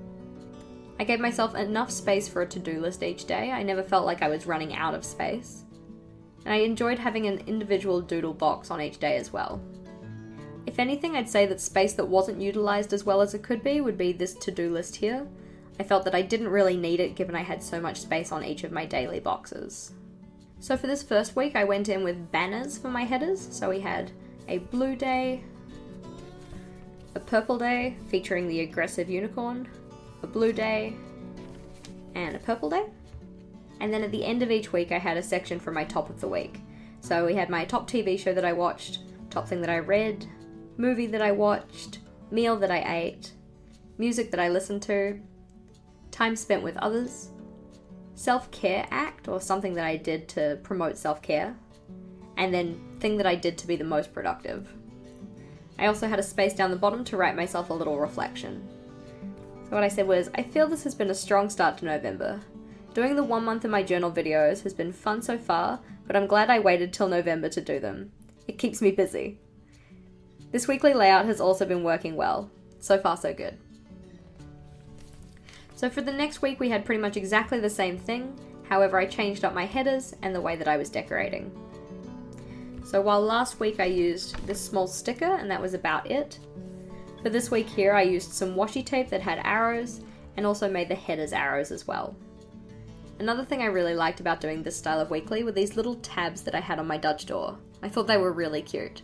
I gave myself enough space for a to-do list each day. I never felt like I was running out of space. And I enjoyed having an individual doodle box on each day as well. If anything, I'd say that space that wasn't utilised as well as it could be would be this to-do list here. I felt that I didn't really need it given I had so much space on each of my daily boxes. So for this first week I went in with banners for my headers. So we had a blue day, a purple day featuring the aggressive unicorn, a blue day, and a purple day. And then at the end of each week I had a section for my top of the week. So we had my top TV show that I watched, top thing that I read, movie that I watched, meal that I ate, music that I listened to, time spent with others, self-care act or something that I did to promote self-care, and then thing that I did to be the most productive. I also had a space down the bottom to write myself a little reflection. So what I said was, I feel this has been a strong start to November. Doing the 1 month in my journal videos has been fun so far, but I'm glad I waited till November to do them. It keeps me busy. This weekly layout has also been working well. So far so good. So for the next week we had pretty much exactly the same thing, however I changed up my headers and the way that I was decorating. So while last week I used this small sticker and that was about it, for this week here I used some washi tape that had arrows and also made the headers arrows as well. Another thing I really liked about doing this style of weekly were these little tabs that I had on my Dutch door. I thought they were really cute.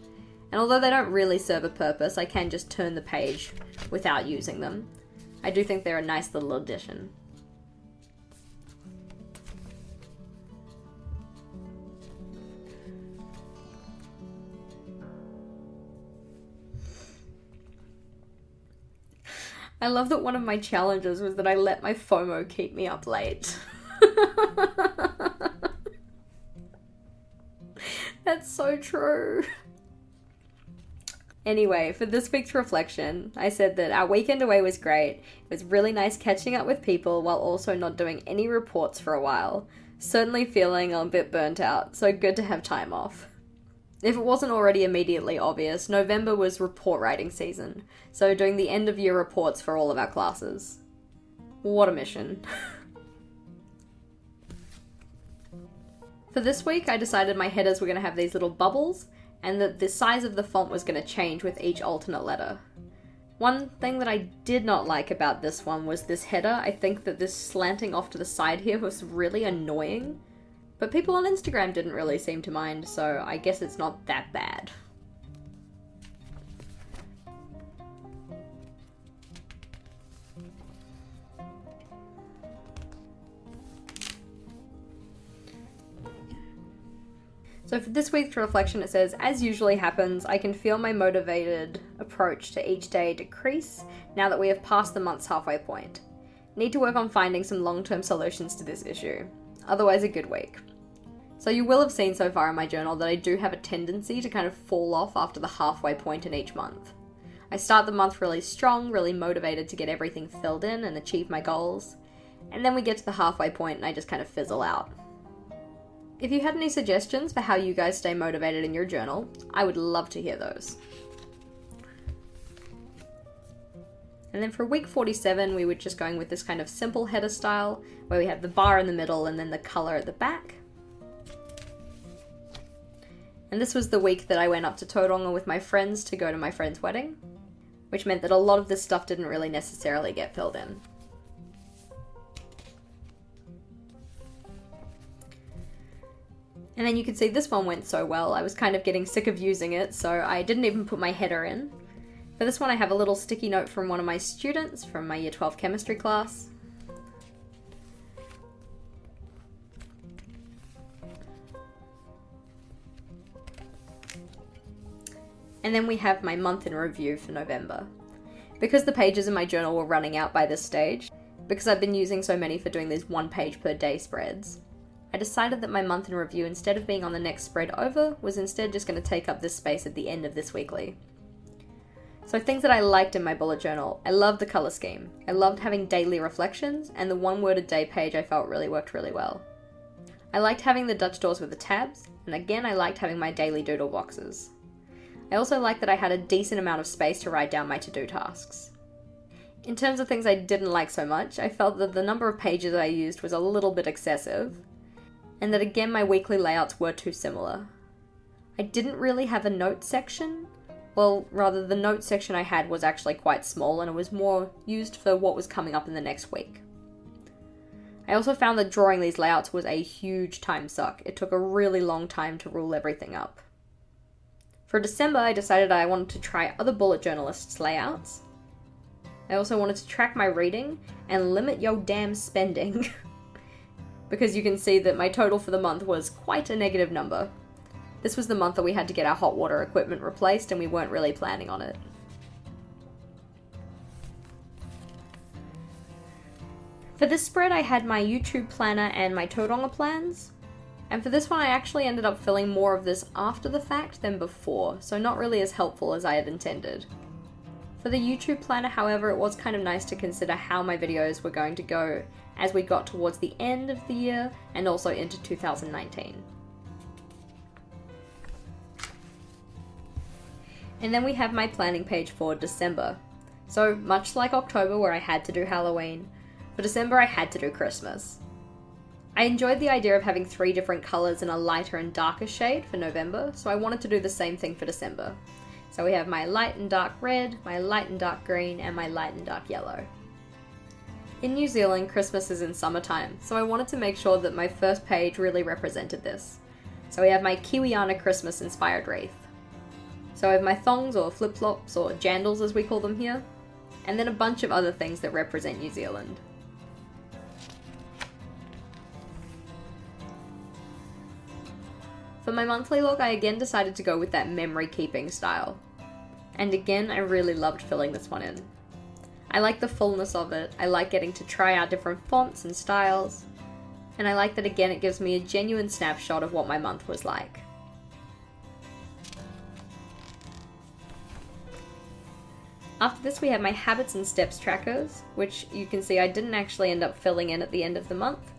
And although they don't really serve a purpose, I can just turn the page without using them. I do think they're a nice little addition. I love that one of my challenges was that I let my FOMO keep me up late. That's so true. Anyway, for this week's reflection, I said that our weekend away was great. It was really nice catching up with people while also not doing any reports for a while. Certainly feeling a bit burnt out, so good to have time off. If it wasn't already immediately obvious, November was report writing season, so doing the end of year reports for all of our classes. What a mission. For this week, I decided my headers were going to have these little bubbles, and that the size of the font was going to change with each alternate letter. One thing that I did not like about this one was this header. I think that this slanting off to the side here was really annoying, but people on Instagram didn't really seem to mind, so I guess it's not that bad. So for this week's reflection it says, as usually happens, I can feel my motivated approach to each day decrease now that we have passed the month's halfway point. Need to work on finding some long-term solutions to this issue. Otherwise a good week. So you will have seen so far in my journal that I do have a tendency to kind of fall off after the halfway point in each month. I start the month really strong, really motivated to get everything filled in and achieve my goals, and then we get to the halfway point and I just kind of fizzle out. If you had any suggestions for how you guys stay motivated in your journal, I would love to hear those. And then for week 47, we were just going with this kind of simple header style, where we have the bar in the middle and then the colour at the back. And this was the week that I went up to Tauranga with my friends to go to my friend's wedding, which meant that a lot of this stuff didn't really necessarily get filled in. And then you can see this one went so well, I was kind of getting sick of using it, so I didn't even put my header in. For this one I have a little sticky note from one of my students from my Year 12 chemistry class. And then we have my month in review for November. Because the pages in my journal were running out by this stage, because I've been using so many for doing these 1 page per day spreads, I decided that my month in review, instead of being on the next spread over, was instead just going to take up this space at the end of this weekly. So things that I liked in my bullet journal, I loved the colour scheme. I loved having daily reflections, and the 1 word a day page I felt really worked really well. I liked having the Dutch doors with the tabs, and again I liked having my daily doodle boxes. I also liked that I had a decent amount of space to write down my to-do tasks. In terms of things I didn't like so much, I felt that the number of pages I used was a little bit excessive, and that again my weekly layouts were too similar. I didn't really have a notes section. Well, rather the notes section I had was actually quite small and it was more used for what was coming up in the next week. I also found that drawing these layouts was a huge time suck. It took a really long time to rule everything up. For December, I decided I wanted to try other bullet journalists' layouts. I also wanted to track my reading and limit yo damn spending. Because you can see that my total for the month was quite a negative number. This was the month that we had to get our hot water equipment replaced and we weren't really planning on it. For this spread I had my YouTube planner and my Tauranga plans. And for this one I actually ended up filling more of this after the fact than before, so not really as helpful as I had intended. For the YouTube planner, however, it was kind of nice to consider how my videos were going to go as we got towards the end of the year and also into 2019. And then we have my planning page for December. So much like October where I had to do Halloween, for December I had to do Christmas. I enjoyed the idea of having 3 different colours in a lighter and darker shade for November, so I wanted to do the same thing for December. So we have my light and dark red, my light and dark green, and my light and dark yellow. In New Zealand, Christmas is in summertime, so I wanted to make sure that my first page really represented this. So we have my Kiwiana Christmas inspired wreath. So I have my thongs or flip-flops or jandals as we call them here, and then a bunch of other things that represent New Zealand. For my monthly log, I again decided to go with that memory keeping style. And again, I really loved filling this one in. I like the fullness of it, I like getting to try out different fonts and styles, and I like that again it gives me a genuine snapshot of what my month was like. After this we have my habits and steps trackers, which you can see I didn't actually end up filling in at the end of the month,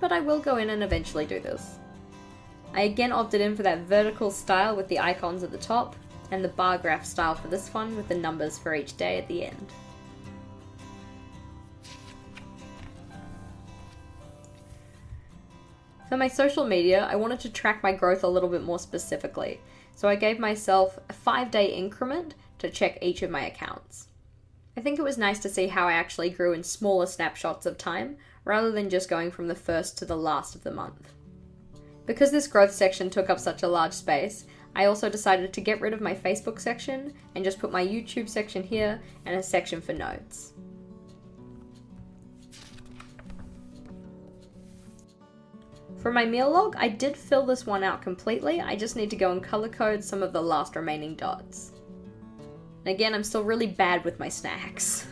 but I will go in and eventually do this. I again opted in for that vertical style with the icons at the top, and the bar graph style for this one with the numbers for each day at the end. For my social media, I wanted to track my growth a little bit more specifically, so I gave myself a 5-day increment to check each of my accounts. I think it was nice to see how I actually grew in smaller snapshots of time, rather than just going from the first to the last of the month. Because this growth section took up such a large space, I also decided to get rid of my Facebook section and just put my YouTube section here and a section for notes. For my meal log, I did fill this one out completely, I just need to go and color code some of the last remaining dots. And again, I'm still really bad with my snacks.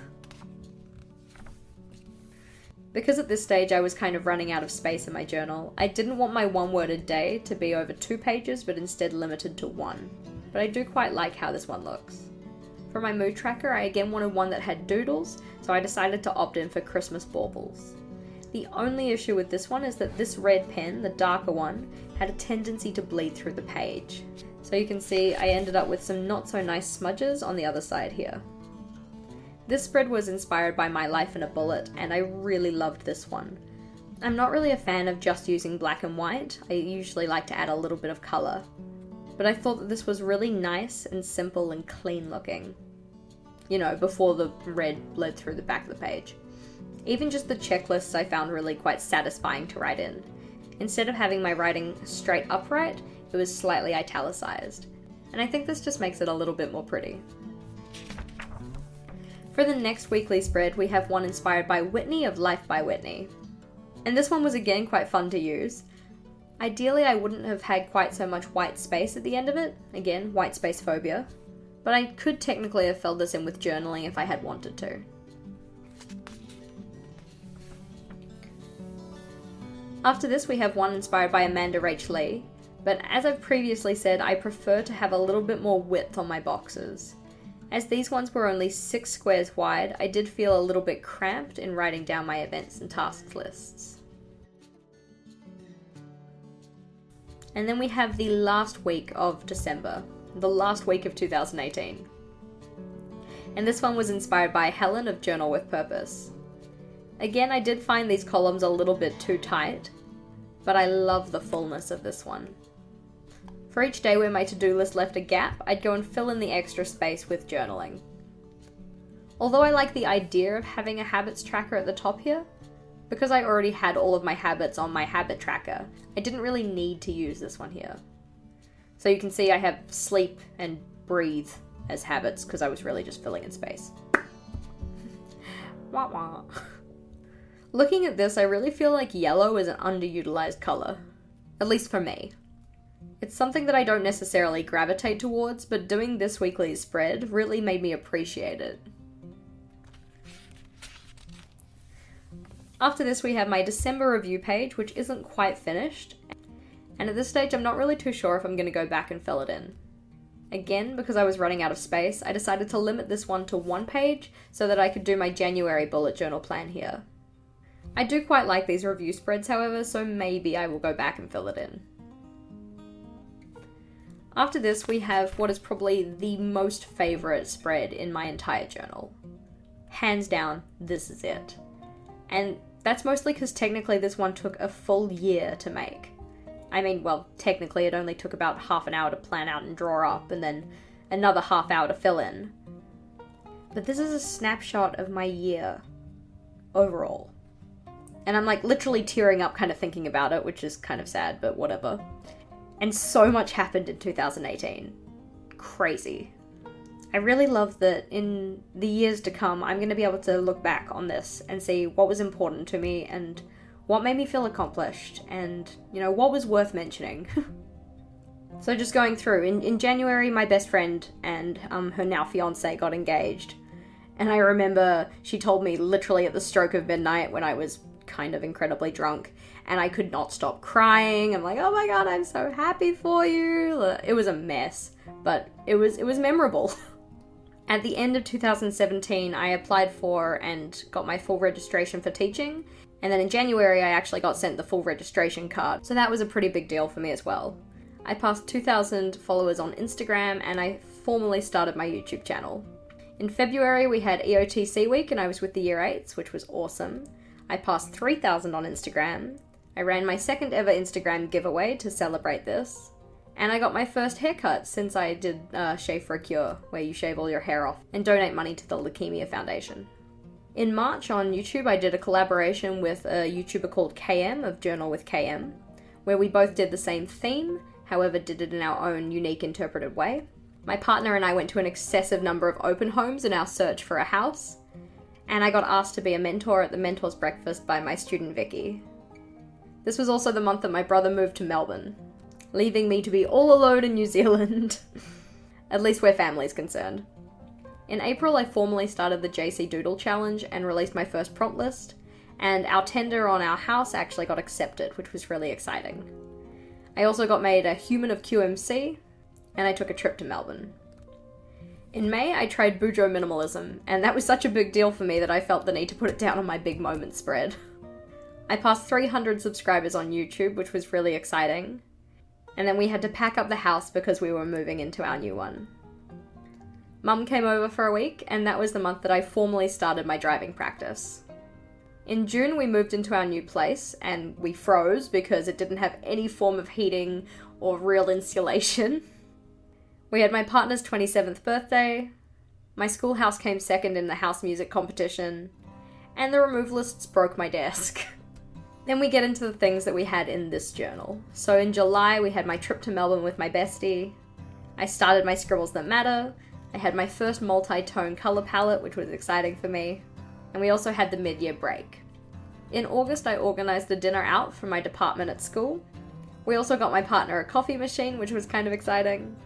Because at this stage I was kind of running out of space in my journal, I didn't want my 1 word a day to be over 2 pages but instead limited to 1. But I do quite like how this one looks. For my mood tracker, I again wanted one that had doodles, so I decided to opt in for Christmas baubles. The only issue with this one is that this red pen, the darker one, had a tendency to bleed through the page. So you can see I ended up with some not so nice smudges on the other side here. This spread was inspired by My Life in a Bullet, and I really loved this one. I'm not really a fan of just using black and white, I usually like to add a little bit of colour. But I thought that this was really nice and simple and clean looking. You know, before the red bled through the back of the page. Even just the checklists I found really quite satisfying to write in. Instead of having my writing straight upright, it was slightly italicized. And I think this just makes it a little bit more pretty. For the next weekly spread, we have one inspired by Whitney of Life by Whitney. And this one was again quite fun to use. Ideally, I wouldn't have had quite so much white space at the end of it. Again, white space phobia. But I could technically have filled this in with journaling if I had wanted to. After this, we have one inspired by Amanda Rach Lee. But as I've previously said, I prefer to have a little bit more width on my boxes. As these ones were only 6 squares wide, I did feel a little bit cramped in writing down my events and tasks lists. And then we have the last week of December, the last week of 2018. And this one was inspired by Helen of Journal with Purpose. Again, I did find these columns a little bit too tight, but I love the fullness of this one. For each day where my to-do list left a gap, I'd go and fill in the extra space with journaling. Although I like the idea of having a habits tracker at the top here, because I already had all of my habits on my habit tracker, I didn't really need to use this one here. So you can see I have sleep and breathe as habits because I was really just filling in space. Wah wah. Looking at this, I really feel like yellow is an underutilized color. At least for me. It's something that I don't necessarily gravitate towards, but doing this weekly spread really made me appreciate it. After this, we have my December review page, which isn't quite finished. And at this stage, I'm not really too sure if I'm going to go back and fill it in. Again, because I was running out of space, I decided to limit this one to 1 page so that I could do my January bullet journal plan here. I do quite like these review spreads, however, so maybe I will go back and fill it in. After this, we have what is probably the most favourite spread in my entire journal. Hands down, this is it. And that's mostly because technically this one took a full year to make. I mean, well, technically it only took about half an hour to plan out and draw up, and then another half hour to fill in. But this is a snapshot of my year overall. And I'm like literally tearing up kind of thinking about it, which is kind of sad, but whatever. And so much happened in 2018. Crazy. I really love that in the years to come, I'm going to be able to look back on this and see what was important to me and what made me feel accomplished and, you know, what was worth mentioning. So just going through, in January, my best friend and her now fiance got engaged. And I remember she told me literally at the stroke of midnight when I was kind of incredibly drunk and I could not stop crying. I'm like, oh my god, I'm so happy for you. It was a mess, but it was memorable. At the end of 2017, I applied for and got my full registration for teaching. And then in January, I actually got sent the full registration card. So that was a pretty big deal for me as well. I passed 2,000 followers on Instagram and I formally started my YouTube channel. In February, we had EOTC week and I was with the Year 8s, which was awesome. I passed 3,000 on Instagram. I ran my second ever Instagram giveaway to celebrate this. And I got my first haircut since I did Shave for a Cure, where you shave all your hair off and donate money to the Leukemia Foundation. In March on YouTube, I did a collaboration with a YouTuber called KM of Journal with KM, where we both did the same theme, however did it in our own unique interpreted way. My partner and I went to an excessive number of open homes in our search for a house, and I got asked to be a mentor at the Mentors Breakfast by my student Vicky. This was also the month that my brother moved to Melbourne, leaving me to be all alone in New Zealand, at least where family's concerned. In April, I formally started the JC Doodle challenge and released my first prompt list, and our tender on our house actually got accepted, which was really exciting. I also got made a human of QMC, and I took a trip to Melbourne. In May, I tried Bujo minimalism, and that was such a big deal for me that I felt the need to put it down on my big moment spread. I passed 300 subscribers on YouTube, which was really exciting, and then we had to pack up the house because we were moving into our new one. Mum came over for a week, and that was the month that I formally started my driving practice. In June, we moved into our new place, and we froze because it didn't have any form of heating or real insulation. We had my partner's 27th birthday, my schoolhouse came second in the house music competition, and the removalists broke my desk. Then we get into the things that we had in this journal. So in July, we had my trip to Melbourne with my bestie. I started my Scribbles That Matter. I had my first multi-tone colour palette, which was exciting for me. And we also had the mid-year break. In August, I organised a dinner out for my department at school. We also got my partner a coffee machine, which was kind of exciting.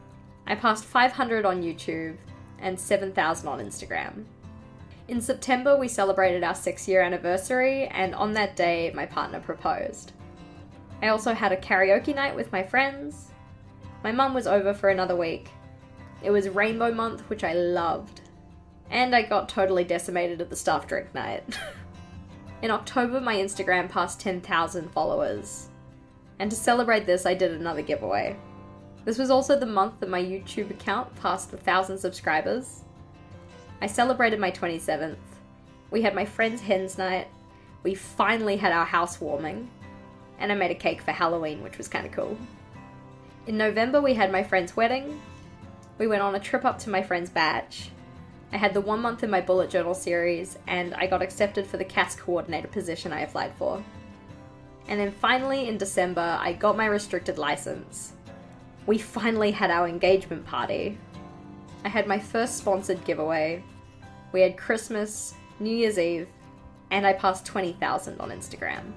I passed 500 on YouTube and 7,000 on Instagram. In September, we celebrated our 6-year anniversary, and on that day, my partner proposed. I also had a karaoke night with my friends. My mum was over for another week. It was Rainbow Month, which I loved. And I got totally decimated at the staff drink night. In October, my Instagram passed 10,000 followers. And to celebrate this, I did another giveaway. This was also the month that my YouTube account passed 1,000 subscribers. I celebrated my 27th. We had my friend's hens night. We finally had our housewarming. And I made a cake for Halloween, which was kind of cool. In November, we had my friend's wedding. We went on a trip up to my friend's batch. I had the 1 month in my bullet journal series, and I got accepted for the CAS coordinator position I applied for. And then finally, in December, I got my restricted license. We finally had our engagement party. I had my first sponsored giveaway. We had Christmas, New Year's Eve, and I passed 20,000 on Instagram.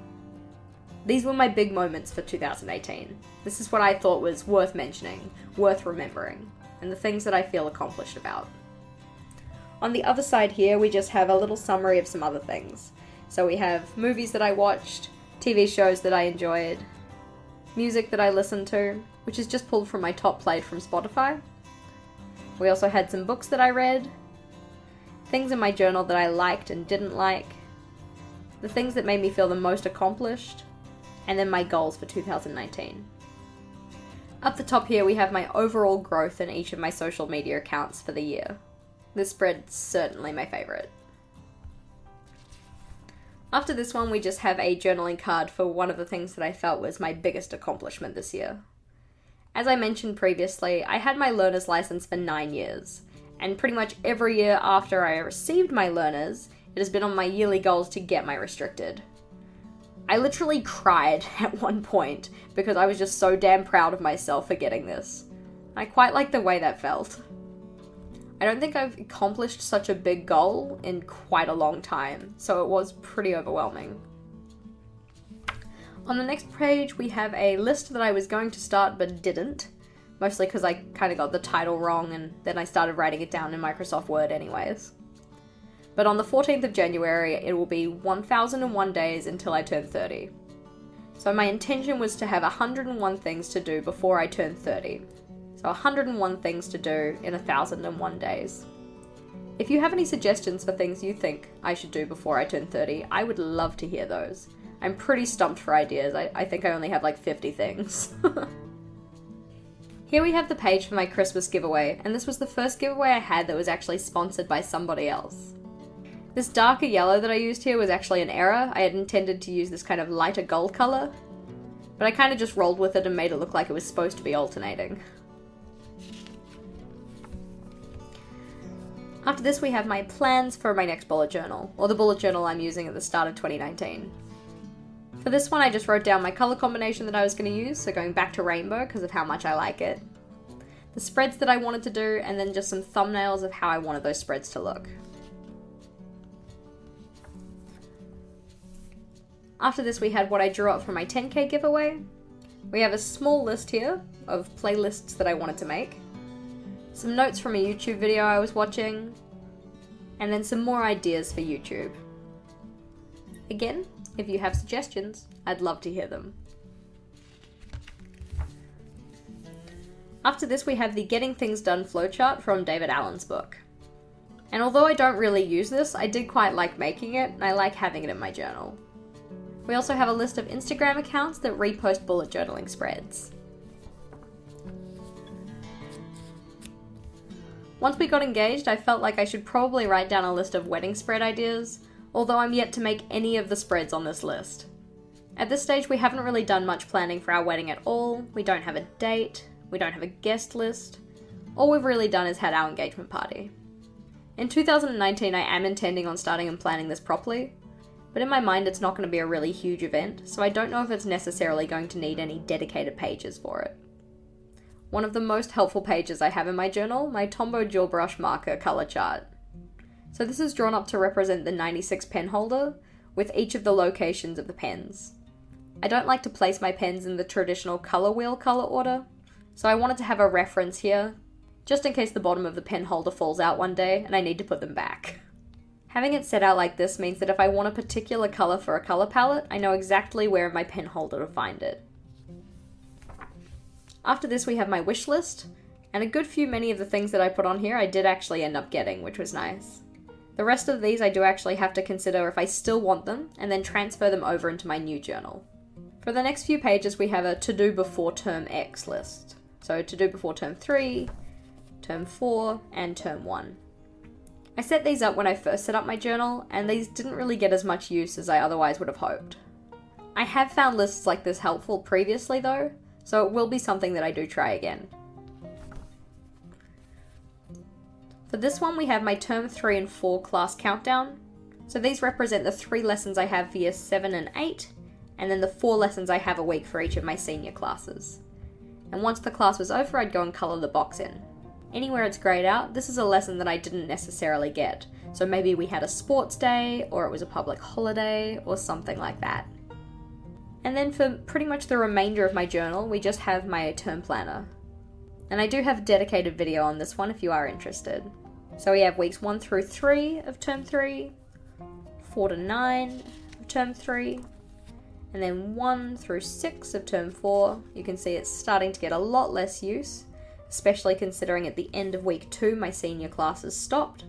These were my big moments for 2018. This is what I thought was worth mentioning, worth remembering, and the things that I feel accomplished about. On the other side here, we just have a little summary of some other things. So we have movies that I watched, TV shows that I enjoyed, music that I listened to, which is just pulled from my top played from Spotify, We also had some books that I read, things in my journal that I liked and didn't like, the things that made me feel the most accomplished, and then my goals for 2019. Up the top here we have my overall growth in each of my social media accounts for the year. This spread's certainly my favourite. After this one we just have a journaling card for one of the things that I felt was my biggest accomplishment this year. As I mentioned previously, I had my learner's license for 9 years, and pretty much every year after I received my learner's, it has been on my yearly goals to get my restricted. I literally cried at one point because I was just so damn proud of myself for getting this. I quite like the way that felt. I don't think I've accomplished such a big goal in quite a long time, so it was pretty overwhelming. On the next page we have a list that I was going to start but didn't, mostly because I kind of got the title wrong and then I started writing it down in Microsoft Word anyways. But on the 14th of January it will be 1001 days until I turn 30. So my intention was to have 101 things to do before I turn 30. So 101 things to do in 1001 days. If you have any suggestions for things you think I should do before I turn 30, I would love to hear those. I'm pretty stumped for ideas. I think I only have like 50 things. Here we have the page for my Christmas giveaway, and this was the first giveaway I had that was actually sponsored by somebody else. This darker yellow that I used here was actually an error. I had intended to use this kind of lighter gold colour, but I kind of just rolled with it and made it look like it was supposed to be alternating. After this we have my plans for my next bullet journal, or the bullet journal I'm using at the start of 2019. For this one I just wrote down my colour combination that I was going to use, so going back to rainbow because of how much I like it, the spreads that I wanted to do, and then just some thumbnails of how I wanted those spreads to look. After this we had what I drew up for my 10k giveaway. We have a small list here of playlists that I wanted to make, some notes from a YouTube video I was watching, and then some more ideas for YouTube. Again, if you have suggestions, I'd love to hear them. After this we have the Getting Things Done flowchart from David Allen's book. And although I don't really use this, I did quite like making it, and I like having it in my journal. We also have a list of Instagram accounts that repost bullet journaling spreads. Once we got engaged, I felt like I should probably write down a list of wedding spread ideas, although I'm yet to make any of the spreads on this list. At this stage, we haven't really done much planning for our wedding at all, we don't have a date, we don't have a guest list. All we've really done is had our engagement party. In 2019, I am intending on starting and planning this properly, but in my mind it's not going to be a really huge event, so I don't know if it's necessarily going to need any dedicated pages for it. One of the most helpful pages I have in my journal, my Tombow dual brush marker colour chart. So this is drawn up to represent the 96 pen holder, with each of the locations of the pens. I don't like to place my pens in the traditional colour wheel colour order, so I wanted to have a reference here, just in case the bottom of the pen holder falls out one day and I need to put them back. Having it set out like this means that if I want a particular colour for a colour palette, I know exactly where in my pen holder to find it. After this we have my wish list, and a good few many of the things that I put on here I did actually end up getting, which was nice. The rest of these I do actually have to consider if I still want them, and then transfer them over into my new journal. For the next few pages we have a to do before term X list. So to do before term 3, term 4, and term 1. I set these up when I first set up my journal, and these didn't really get as much use as I otherwise would have hoped. I have found lists like this helpful previously though, so it will be something that I do try again. For this one we have my term 3 and 4 class countdown. So these represent the 3 lessons I have for year 7 and 8, and then the 4 lessons I have a week for each of my senior classes. And once the class was over, I'd go and colour the box in. Anywhere it's greyed out, this is a lesson that I didn't necessarily get. So maybe we had a sports day, or it was a public holiday, or something like that. And then for pretty much the remainder of my journal, we just have my term planner. And I do have a dedicated video on this one if you are interested. So we have weeks 1 through 3 of term 3, 4 to 9 of term 3, and then 1 through 6 of term 4. You can see it's starting to get a lot less use, especially considering at the end of week 2 my senior classes stopped.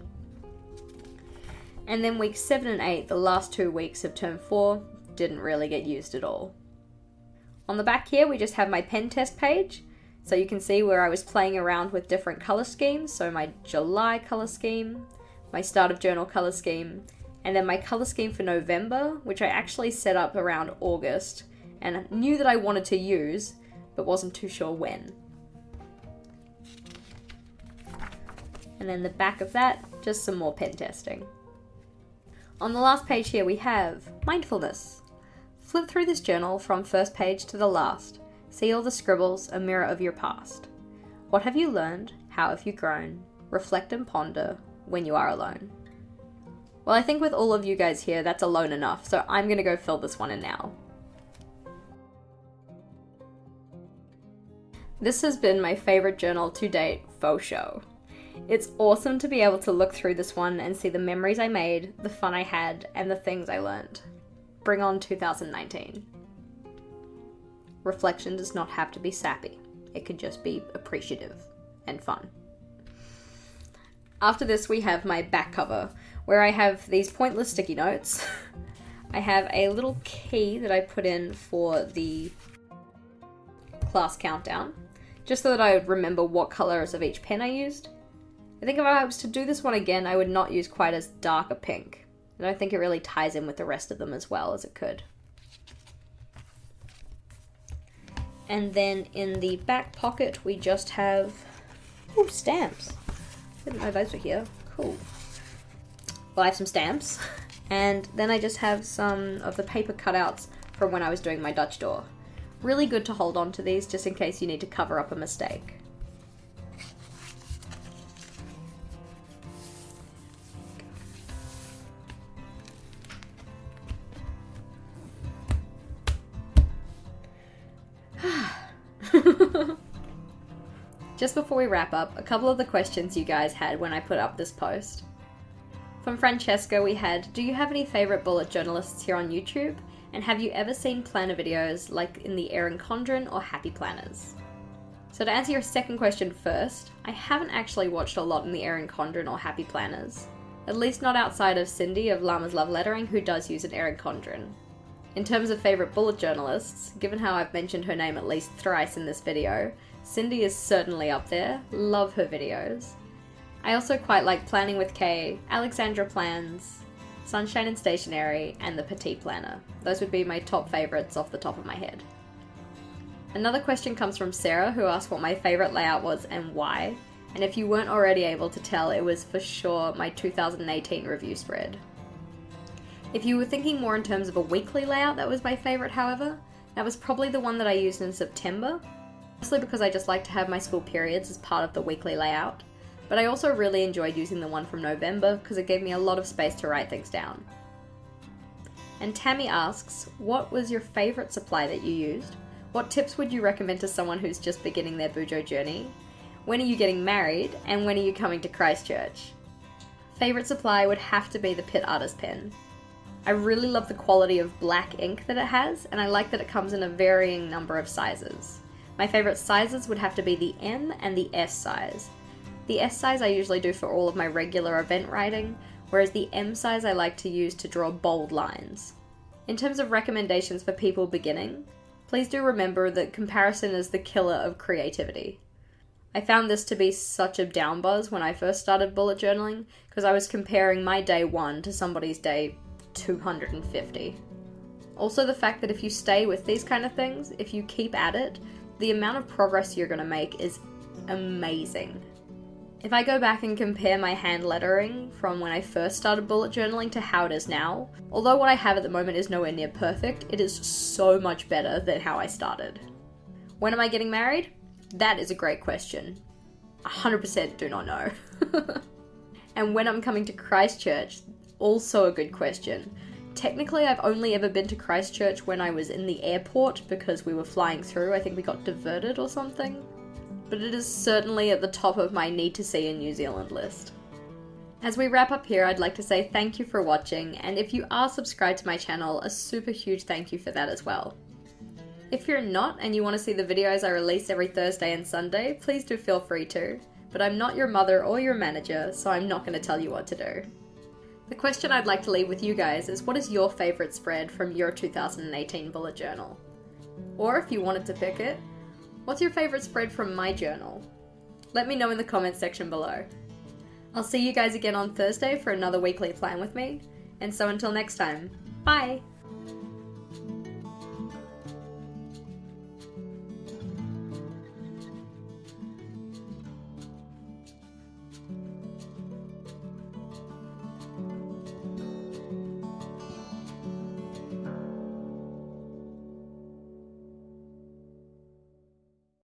And then week 7 and 8, the last 2 weeks of term 4, didn't really get used at all. On the back here we just have my pen test page, so you can see where I was playing around with different colour schemes, so my July colour scheme, my start of journal colour scheme, and then my colour scheme for November, which I actually set up around August, and knew that I wanted to use, but wasn't too sure when. And then the back of that, just some more pen testing. On the last page here we have mindfulness. Flip through this journal from first page to the last. See all the scribbles, a mirror of your past. What have you learned? How have you grown? Reflect and ponder when you are alone. Well, I think with all of you guys here, that's alone enough, so I'm going to go fill this one in now. This has been my favourite journal to date, faux show. It's awesome to be able to look through this one and see the memories I made, the fun I had, and the things I learned. Bring on 2019. Reflection does not have to be sappy. It can just be appreciative and fun. After this we have my back cover, where I have these pointless sticky notes. I have a little key that I put in for the class countdown, just so that I would remember what colours of each pen I used. I think if I was to do this one again, I would not use quite as dark a pink. I don't think it really ties in with the rest of them as well as it could. And then in the back pocket, we just have, stamps. Didn't know those were here. Cool. Well, I have some stamps. And then I just have some of the paper cutouts from when I was doing my Dutch door. Really good to hold on to these just in case you need to cover up a mistake. Just before we wrap up, a couple of the questions you guys had when I put up this post. From Francesca we had, do you have any favourite bullet journalists here on YouTube? And have you ever seen planner videos like in the Erin Condren or Happy Planners? So to answer your second question first, I haven't actually watched a lot in the Erin Condren or Happy Planners. At least not outside of Cindy of Llama's Love Lettering, who does use an Erin Condren. In terms of favourite bullet journalists, given how I've mentioned her name at least thrice in this video, Cindy is certainly up there. Love her videos. I also quite like Planning with Kay, Alexandra Plans, Sunshine and Stationery, and the Petite Planner. Those would be my top favourites off the top of my head. Another question comes from Sarah, who asked what my favourite layout was and why. And if you weren't already able to tell, it was for sure my 2018 review spread. If you were thinking more in terms of a weekly layout that was my favourite, however, that was probably the one that I used in September, mostly because I just like to have my school periods as part of the weekly layout, but I also really enjoyed using the one from November because it gave me a lot of space to write things down. And Tammy asks, what was your favourite supply that you used? What tips would you recommend to someone who's just beginning their Bujo journey? When are you getting married? And when are you coming to Christchurch? Favourite supply would have to be the Pitt Artist Pen. I really love the quality of black ink that it has, and I like that it comes in a varying number of sizes. My favourite sizes would have to be the M and the S size. The S size I usually do for all of my regular event writing, whereas the M size I like to use to draw bold lines. In terms of recommendations for people beginning, please do remember that comparison is the killer of creativity. I found this to be such a down buzz when I first started bullet journaling, because I was comparing my day 1 to somebody's day 250. Also the fact that if you stay with these kind of things, if you keep at it, the amount of progress you're going to make is amazing. If I go back and compare my hand lettering from when I first started bullet journaling to how it is now, although what I have at the moment is nowhere near perfect, it is so much better than how I started. When am I getting married? That is a great question. 100% do not know. And when I'm coming to Christchurch, also a good question. Technically, I've only ever been to Christchurch when I was in the airport because we were flying through. I think we got diverted or something. But it is certainly at the top of my need to see in New Zealand list. As we wrap up here, I'd like to say thank you for watching, and if you are subscribed to my channel, a super huge thank you for that as well. If you're not and you want to see the videos I release every Thursday and Sunday, please do feel free to. But I'm not your mother or your manager, so I'm not going to tell you what to do. The question I'd like to leave with you guys is, what is your favourite spread from your 2018 bullet journal? Or if you wanted to pick it, what's your favourite spread from my journal? Let me know in the comments section below. I'll see you guys again on Thursday for another weekly plan with me, and so until next time, bye!